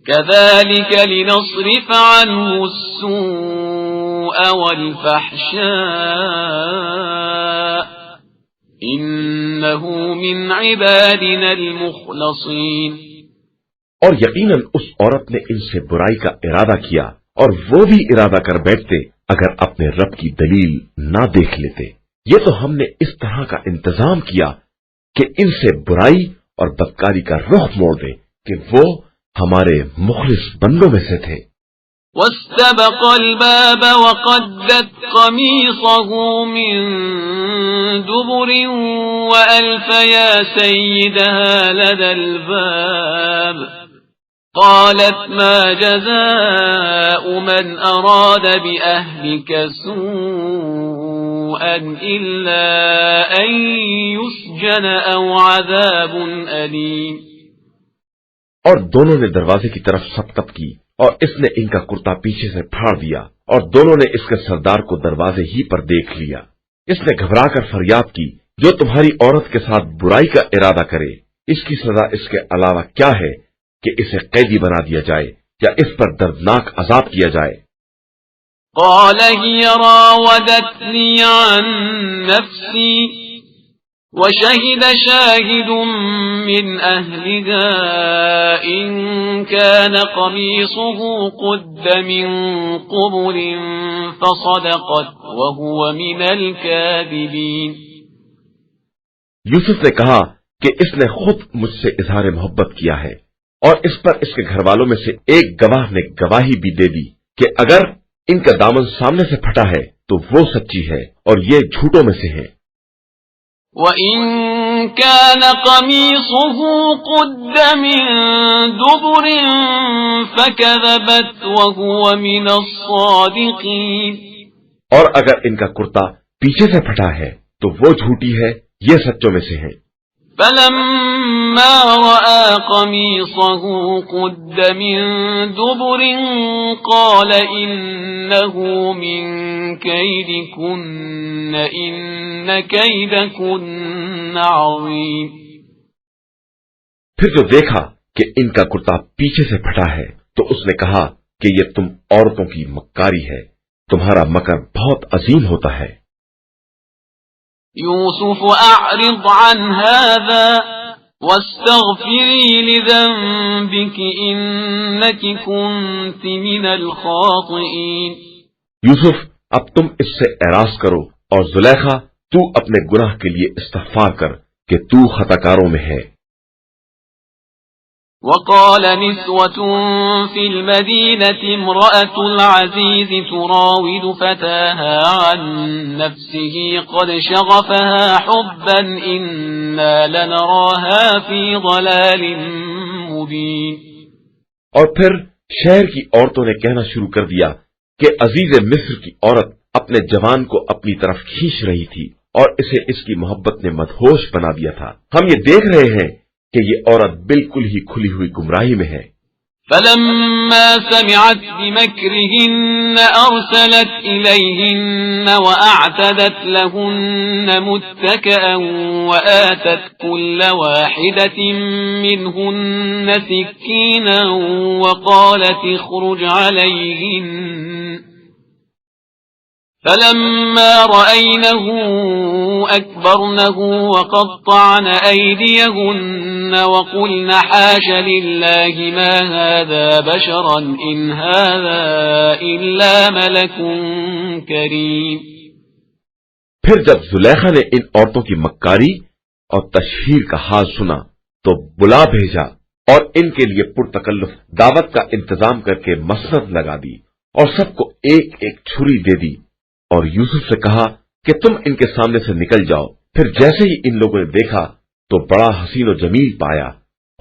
كَذَلِكَ لِنَصْرِفَ عَنْهُ السُّوءَ وَالْفَحْشَاءَ إِنَّهُ مِنْ عِبَادِنَا الْمُخْلَصِينَ۔ اور یقیناً اس عورت نے ان سے برائی کا ارادہ کیا، اور وہ بھی ارادہ کر بیٹھتے اگر اپنے رب کی دلیل نہ دیکھ لیتے۔ یہ تو ہم نے اس طرح کا انتظام کیا کہ ان سے برائی اور بدکاری کا رخ موڑ دے کہ وہ ہمارے مخلص بندوں میں سے تھے۔ وَاسْتَبَقَ الْبَابَ وَقَدَّتْ قَمِيصَهُ مِن دُبُرٍ وَأَلْفَ يَا سَيِّدَهَا لَدَى الْبَابِ قَالَتْ مَا جَزَاءُ مَنْ أَرَادَ بِأَهْلِكَ سُوءًا إِلَّا أَن يُسْجَنَ أَوْ عَذَابٌ أَلِيمٌ۔ اور دونوں نے دروازے کی طرف سبقت کی، اور اس نے ان کا کرتا پیچھے سے پھاڑ دیا، اور دونوں نے اس کے سردار کو دروازے ہی پر دیکھ لیا۔ اس نے گھبرا کر فریاد کی، جو تمہاری عورت کے ساتھ برائی کا ارادہ کرے، اس کی سزا اس کے علاوہ کیا ہے کہ اسے قیدی بنا دیا جائے یا اس پر دردناک عذاب کیا جائے۔ قال هي راودتني عن نفسي وشهد شاهد من أهلها إن كان قميصه قد من قبل فصدقت وهو من الكاذبين۔ یوسف نے کہا کہ اس نے خود مجھ سے اظہار محبت کیا ہے، اور اس پر اس کے گھر والوں میں سے ایک گواہ نے گواہی بھی دے دی کہ اگر ان کا دامن سامنے سے پھٹا ہے تو وہ سچی ہے اور یہ جھوٹوں میں سے ہے۔ وَإِن كَانَ قَمِيصُهُ قُدَّ مِن دُبُرٍ فَكَذَبَتْ وَهُوَ مِنَ الصَّادِقِينَ۔ اور اگر ان کا کرتا پیچھے سے پھٹا ہے تو وہ جھوٹی ہے، یہ سچوں میں سے ہیں۔ فَلَمَّا رَأَىٰ قَمِيصَهُ قُدَّ مِن دُبُرٍ قَالَ إِنَّهُ مِن كَيْدِكُنَّ إِنَّ كَيْدَكُنَّ عَظِيمٌ۔ پھر جو دیکھا کہ ان کا کرتا پیچھے سے پھٹا ہے تو اس نے کہا کہ یہ تم عورتوں کی مکاری ہے، تمہارا مکر بہت عظیم ہوتا ہے۔ يوسف أعرض عن هذا واستغفري لذنبك إنك كنت من الخاطئين۔ یوسف اب تم اس سے اعراض کرو، اور زلیخا تو اپنے گناہ کے لیے استغفار کر کہ تو خطا کاروں میں ہے۔ وقال نسوة في المدينة امرأة العزيز تراود فتاها عن نفسه قد شغفها حبا إنا لنراها في ضلال مبين۔ اور پھر شہر کی عورتوں نے کہنا شروع کر دیا کہ عزیز مصر کی عورت اپنے جوان کو اپنی طرف کھینچ رہی تھی اور اسے اس کی محبت نے مدہوش بنا دیا تھا، ہم یہ دیکھ رہے ہیں کہ یہ عورت بالکل ہی کھلی ہوئی گمراہی میں ہے۔ فلما سمعت بمكرهن أرسلت إليهن وأعتدت لهن متكئا وآتت كل واحدة منهن سكينا وقالت اخرج عليهن فلما رأينه أكبرنه وقطعن أيديهن وقلن حاش لله ما هذا بشرا إن هذا إلا ملك كريم. پھر جب زلیخا نے ان عورتوں کی مکاری اور تشہیر کا حال سنا تو بلا بھیجا اور ان کے لیے پرتکلف دعوت کا انتظام کر کے مسند لگا دی اور سب کو ایک ایک چھری دے دی اور یوسف سے کہا کہ تم ان کے سامنے سے نکل جاؤ. پھر جیسے ہی ان لوگوں نے دیکھا تو بڑا حسین و جمیل پایا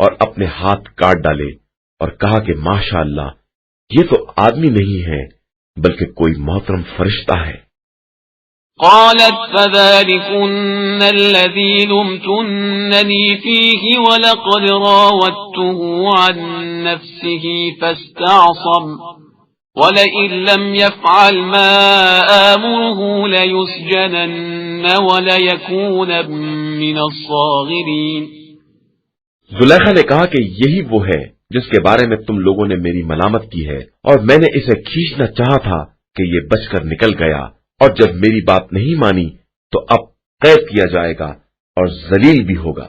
اور اپنے ہاتھ کاٹ ڈالے اور کہا کہ ماشاء اللہ یہ تو آدمی نہیں ہے بلکہ کوئی محترم فرشتہ ہے. قالت فذلكن الذي لمتنني فيه ولقد راودته عن نفسه فاستعصم ولئن لم يفعل ما آمره ليسجنن وليكون من الصاغرين. زلیخا نے کہا کہ یہی وہ ہے جس کے بارے میں تم لوگوں نے میری ملامت کی ہے اور میں نے اسے کھینچنا چاہا تھا کہ یہ بچ کر نکل گیا اور جب میری بات نہیں مانی تو اب قید کیا جائے گا اور ذلیل بھی ہوگا.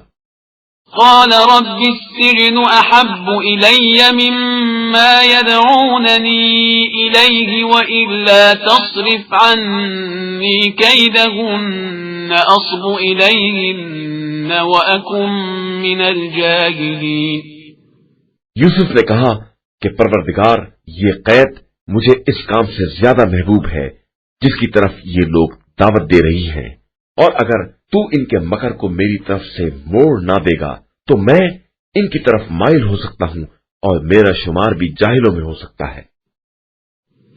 قال رب السجن احب الي مما يدعونني اليه والا تصرف عني كيدهن اصب اليهن واكن من الجاهلين. یوسف نے کہا کہ پروردگار یہ قید مجھے اس کام سے زیادہ محبوب ہے جس کی طرف یہ لوگ دعوت دے رہی ہیں اور اگر تو ان کے مکر کو میری طرف سے موڑ نہ دے گا تو میں ان کی طرف مائل ہو سکتا ہوں اور میرا شمار بھی جاہلوں میں ہو سکتا ہے.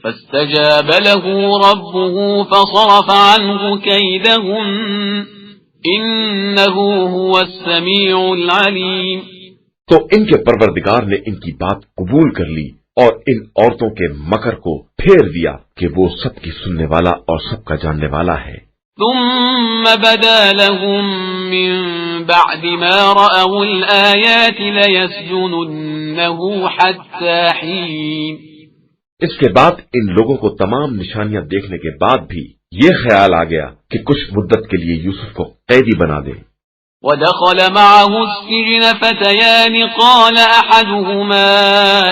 فاستجاب له ربه فصرف عنه كيدهن انه هو السميع العليم. تو ان کے پروردگار نے ان کی بات قبول کر لی اور ان عورتوں کے مکر کو پھیر دیا کہ وہ سب کی سننے والا اور سب کا جاننے والا ہے. ثم بدا لهم من بعد ما رأوا الآيات ليسجننه حتى حين. اس کے بعد ان لوگوں کو تمام نشانیاں دیکھنے کے بعد بھی یہ خیال آ گیا کہ کچھ مدت کے لیے یوسف کو قیدی بنا دیں. ودخل معه السجن فتيان قال أحدهما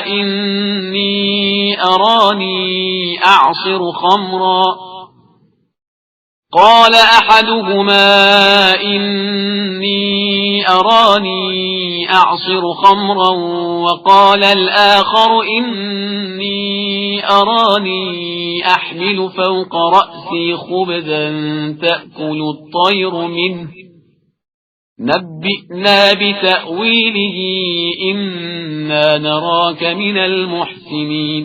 إني أراني أعصر خمرا وقال الآخر إني أراني أحمل فوق رأسي خبزا تأكل الطير منه نبئنا بتأويله إنا نراك من المحسنين.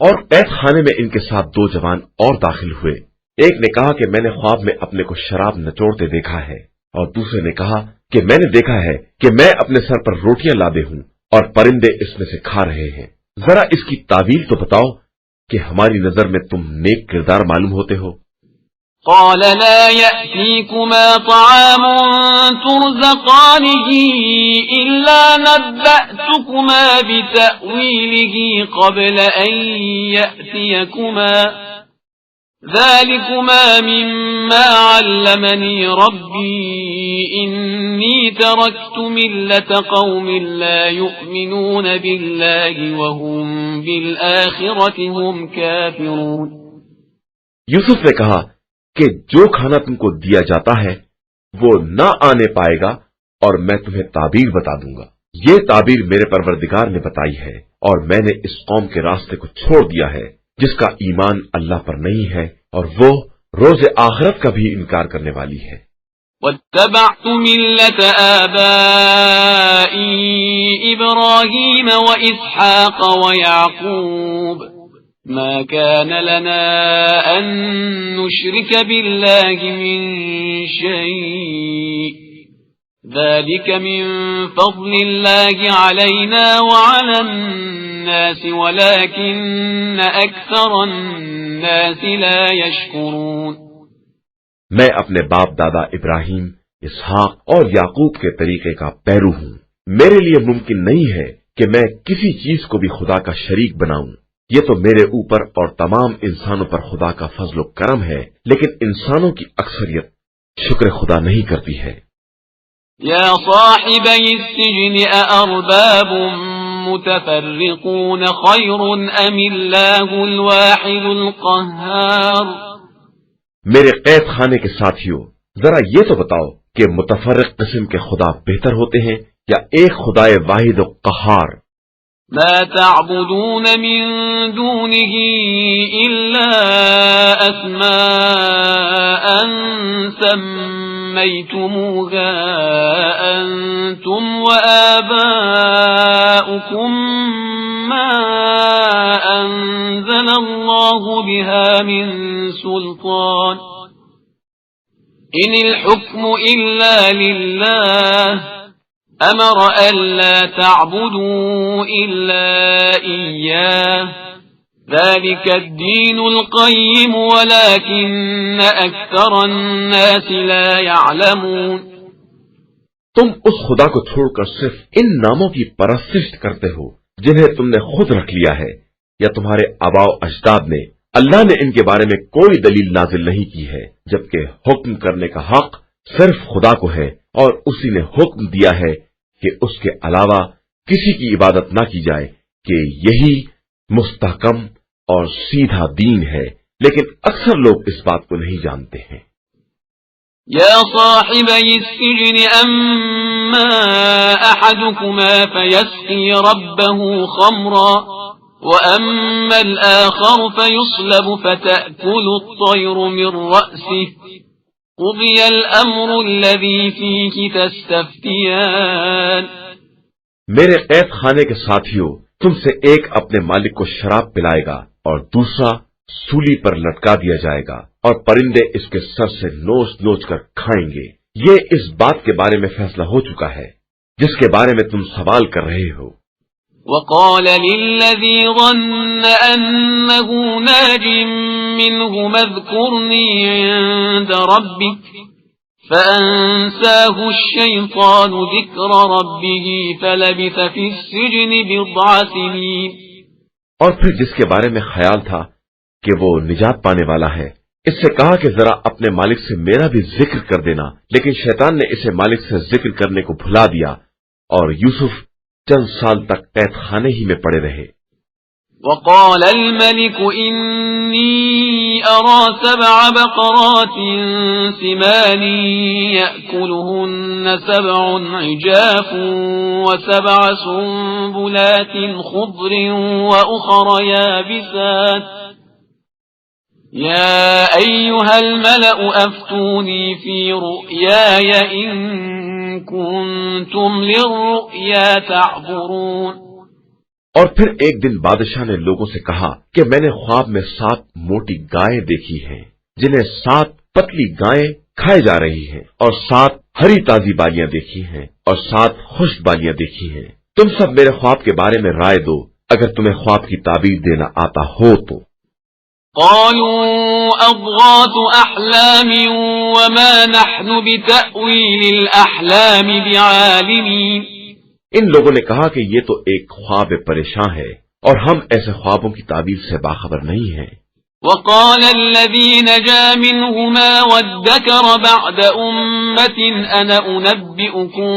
اور قید خانے میں ان کے ساتھ دو جوان اور داخل ہوئے. ایک نے کہا کہ میں نے خواب میں اپنے کو شراب نچوڑتے دیکھا ہے اور دوسرے نے کہا کہ میں نے دیکھا ہے کہ میں اپنے سر پر روٹیاں لادے ہوں اور پرندے اس میں سے کھا رہے ہیں. ذرا اس کی تعویل تو بتاؤ کہ ہماری نظر میں تم نیک کردار معلوم ہوتے ہو. قال لا يأتيكما طعام ترزقانه إلا نبأتكما بتأويله قبل أن يأتيكما ذلكما مما علمني ربي إني تركت ملة قوم لا يؤمنون بالله وهم بالآخرة هم كافرون. یوسف نے کہا کہ جو کھانا تم کو دیا جاتا ہے وہ نہ آنے پائے گا اور میں تمہیں تعبیر بتا دوں گا. یہ تعبیر میرے پروردگار نے بتائی ہے اور میں نے اس قوم کے راستے کو چھوڑ دیا ہے جس کا ایمان اللہ پر نہیں ہے اور وہ روز آخرت کا بھی انکار کرنے والی ہے. واتبعت ملة آبائي إبراهيم وإسحاق ويعقوب ما كان لنا أن نشرك بالله من شيء ذلك من فضل الله علينا وعلى الناس ولكن أكثر الناس لا يشكرون. میں اپنے باپ دادا ابراہیم، اسحاق اور یعقوب کے طریقے کا پیرو ہوں. میرے لیے ممکن نہیں ہے کہ میں کسی چیز کو بھی خدا کا شریک بناؤں. یہ تو میرے اوپر اور تمام انسانوں پر خدا کا فضل و کرم ہے، لیکن انسانوں کی اکثریت شکر خدا نہیں کرتی ہے۔ یا صاحبی السجن أأرباب متفرقون خیر ام اللہ الواحد القہار۔ میرے قید خانے کے ساتھیوں، ذرا یہ تو بتاؤ کہ متفرق قسم کے خدا بہتر ہوتے ہیں یا ایک خدائے واحد و قہار؟ ما تعبدون من دونه إلا أسماء سميتموها أنتم وآباؤكم ما أنزل الله بها من سلطان إن الحكم إلا لله أمر ألا تعبدوا إلا إياه ذلك الدين القيم ولكن أكثر الناس لا يعلمون۔ تم اس خدا کو چھوڑ کر صرف ان ناموں کی پرستش کرتے ہو جنہیں تم نے خود رکھ لیا ہے یا تمہارے آباء و اجداد نے۔ اللہ نے ان کے بارے میں کوئی دلیل نازل نہیں کی ہے، جبکہ حکم کرنے کا حق صرف خدا کو ہے، اور اسی نے حکم دیا ہے کہ اس کے علاوہ کسی کی عبادت نہ کی جائے، کہ یہی مستحکم اور سیدھا دین ہے، لیکن اکثر لوگ اس بات کو نہیں جانتے ہیں۔ یا صاحبی السجن اما احدكما فيسقي ربه خمرا واما الاخر فيصلب فتأكل الطير من رأسه قضي الامر الذي فيه تستفتيان۔ میرے قید خانے کے ساتھیوں، تم سے ایک اپنے مالک کو شراب پلائے گا اور دوسرا سولی پر لٹکا دیا جائے گا، اور پرندے اس کے سر سے نوچ نوچ کر کھائیں گے۔ یہ اس بات کے بارے میں فیصلہ ہو چکا ہے جس کے بارے میں تم سوال کر رہے ہو۔ وقال للذي ظن أنه ناج منهما اذكرني عند ربك فأنساه الشيطان ذكر ربه فلبث في السجن بضع سنين۔ اور پھر جس کے بارے میں خیال تھا کہ وہ نجات پانے والا ہے، اس سے کہا کہ ذرا اپنے مالک سے میرا بھی ذکر کر دینا، لیکن شیطان نے اسے مالک سے ذکر کرنے کو بھلا دیا، اور یوسف چند سال تک قید خانے ہی میں پڑے رہے۔ وقال الملك إني أرى 7 بقرات سمان يأكلهن 7 عجاف و7 سنبلات خضر وأخر يابسات يا أيها الملأ أفتوني في رؤياي إن كنتم للرؤيا تعبرون۔ اور پھر ایک دن بادشاہ نے لوگوں سے کہا کہ میں نے خواب میں 7 موٹی گائیں دیکھی ہیں جنہیں 7 پتلی گائیں کھائے جا رہی ہیں، اور 7 ہری تازی بالیاں دیکھی ہیں اور 7 خشک بالیاں دیکھی ہیں۔ تم سب میرے خواب کے بارے میں رائے دو اگر تمہیں خواب کی تعبیر دینا آتا ہو تو۔ قالوا أضغاث أحلام وما نحن بتأويل الأحلام بعالمين۔ ان لوگوں نے کہا کہ یہ تو ایک خواب پریشاں ہے اور ہم ایسے خوابوں کی تعبیر سے باخبر نہیں ہیں۔ وقال الذي نجا منهما وادكر بعد أمة أنا أنبئكم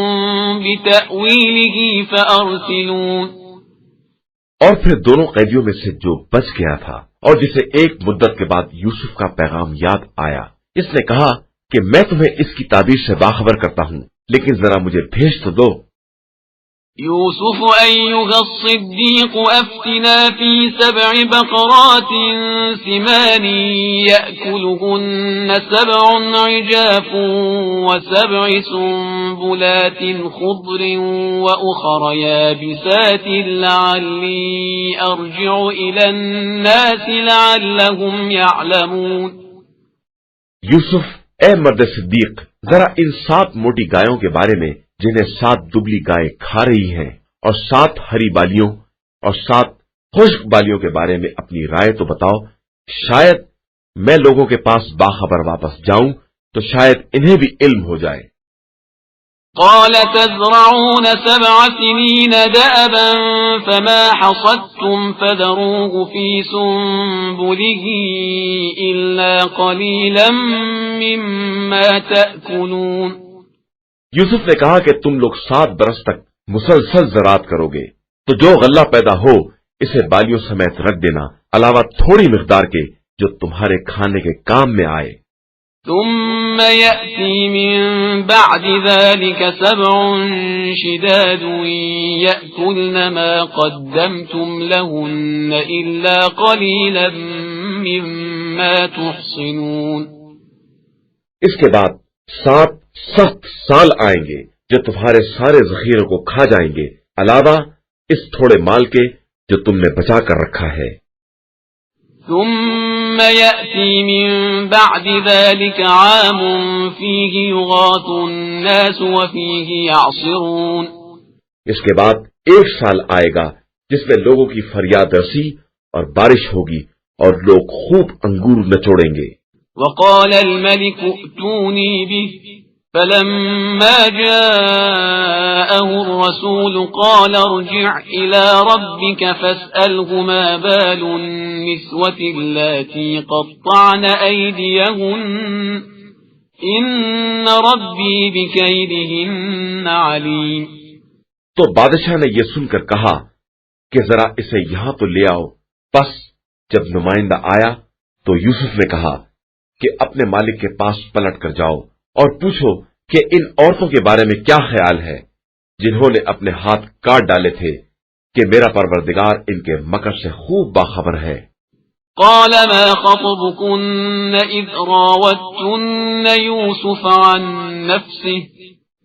بتأويله فأرسلون۔ اور پھر دونوں قیدیوں میں سے جو بچ گیا تھا اور جسے ایک مدت کے بعد یوسف کا پیغام یاد آیا، اس نے کہا کہ میں تمہیں اس کی تعبیر سے باخبر کرتا ہوں، لیکن ذرا مجھے بھیج تو دو۔ يوسف أيها الصديق أفتنا في 7 بقرات سمان يأكلهن 7 عجاف و7 سنبلات خضر وأخر يابسات لعلي أرجع إلى الناس لعلهم يعلمون۔ یوسف، اے مرد صدیق، ذرا ان 7 موٹی گایوں کے بارے میں جنہیں 7 دبلی گائیں کھا رہی ہیں اور 7 ہری بالیوں اور 7 خشک بالیوں کے بارے میں اپنی رائے تو بتاؤ، شاید میں لوگوں کے پاس باخبر واپس جاؤں تو شاید انہیں بھی علم ہو جائے۔ قال تزرعون 7 سنين دأبا فما حصدتم فذروه في سنبله إلا قليلا مما تأكلون۔ یوسف نے کہا کہ تم لوگ 7 برس تک مسلسل زراعت کرو گے، تو جو غلہ پیدا ہو اسے بالیوں سمیت رکھ دینا، علاوہ تھوڑی مقدار کے جو تمہارے کھانے کے کام میں آئے۔ ثم يأتي من بعد ذلك 7 شداد يأكلن ما قدمتم لهن إلا قليلا مما تحصنون۔ اس کے بعد 7 سخت سال آئیں گے جو تمہارے سارے ذخیروں کو کھا جائیں گے، علاوہ اس تھوڑے مال کے جو تم نے بچا کر رکھا ہے۔ ثم يأتي من بعد ذلك عام فيه يغاث الناس وفيه يعصرون۔ اس کے بعد 1 سال آئے گا جس میں لوگوں کی فریاد رسی اور بارش ہوگی اور لوگ خوب انگور نچوڑیں گے۔ وقال الملك ائتوني به فلما جاءه الرسول قال ارجع إلى ربك فاسأله ما بال النسوة اللاتي قطعن أيديهن إن ربي بكيدهن عليم۔ تو بادشاہ نے یہ سن کر کہا کہ ذرا اسے یہاں تو لے آؤ۔ بس جب نمائندہ آیا تو یوسف نے کہا کہ اپنے مالک کے پاس پلٹ کر جاؤ اور پوچھو کہ ان عورتوں کے بارے میں کیا خیال ہے جنہوں نے اپنے ہاتھ کاٹ ڈالے تھے، کہ میرا پروردگار ان کے مکر سے خوب باخبر ہے۔ قال ما خطبكن إذ راوتن يوسف عن نفسه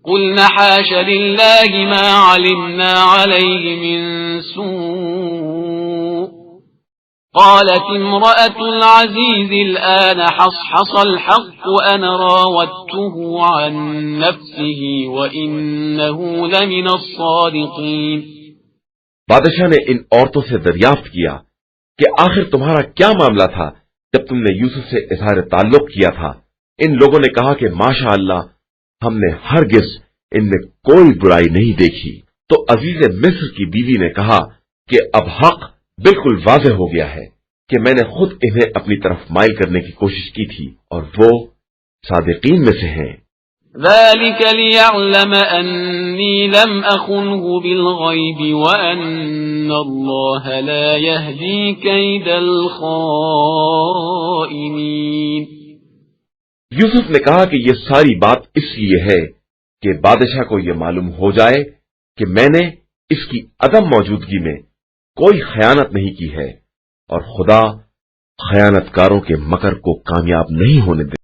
قلنا حاش لله ما علمنا عليه من سوء قالت امرأة العزيز الآن حصحص الحق أنا راودته عن نفسه وإنه لمن الصادقين۔ بادشاہ نے ان عورتوں سے دریافت کیا کہ آخر تمہارا کیا معاملہ تھا جب تم نے یوسف سے اظہار تعلق کیا تھا۔ ان لوگوں نے کہا کہ ماشاء اللہ ہم نے ہرگز ان میں کوئی برائی نہیں دیکھی۔ تو عزیز مصر کی بیوی نے کہا کہ اب حق بالکل واضح ہو گیا ہے کہ میں نے خود انہیں اپنی طرف مائل کرنے کی کوشش کی تھی اور وہ صادقین میں سے ہیں۔ ذلك ليعلم أني لم أخنه بالغيب وأن الله لا يهدي كيد الخائنين۔ یوسف نے کہا کہ یہ ساری بات اس لیے ہے کہ بادشاہ کو یہ معلوم ہو جائے کہ میں نے اس کی عدم موجودگی میں کوئی خیانت نہیں کی ہے، اور خدا خیانت کاروں کے مکر کو کامیاب نہیں ہونے دے۔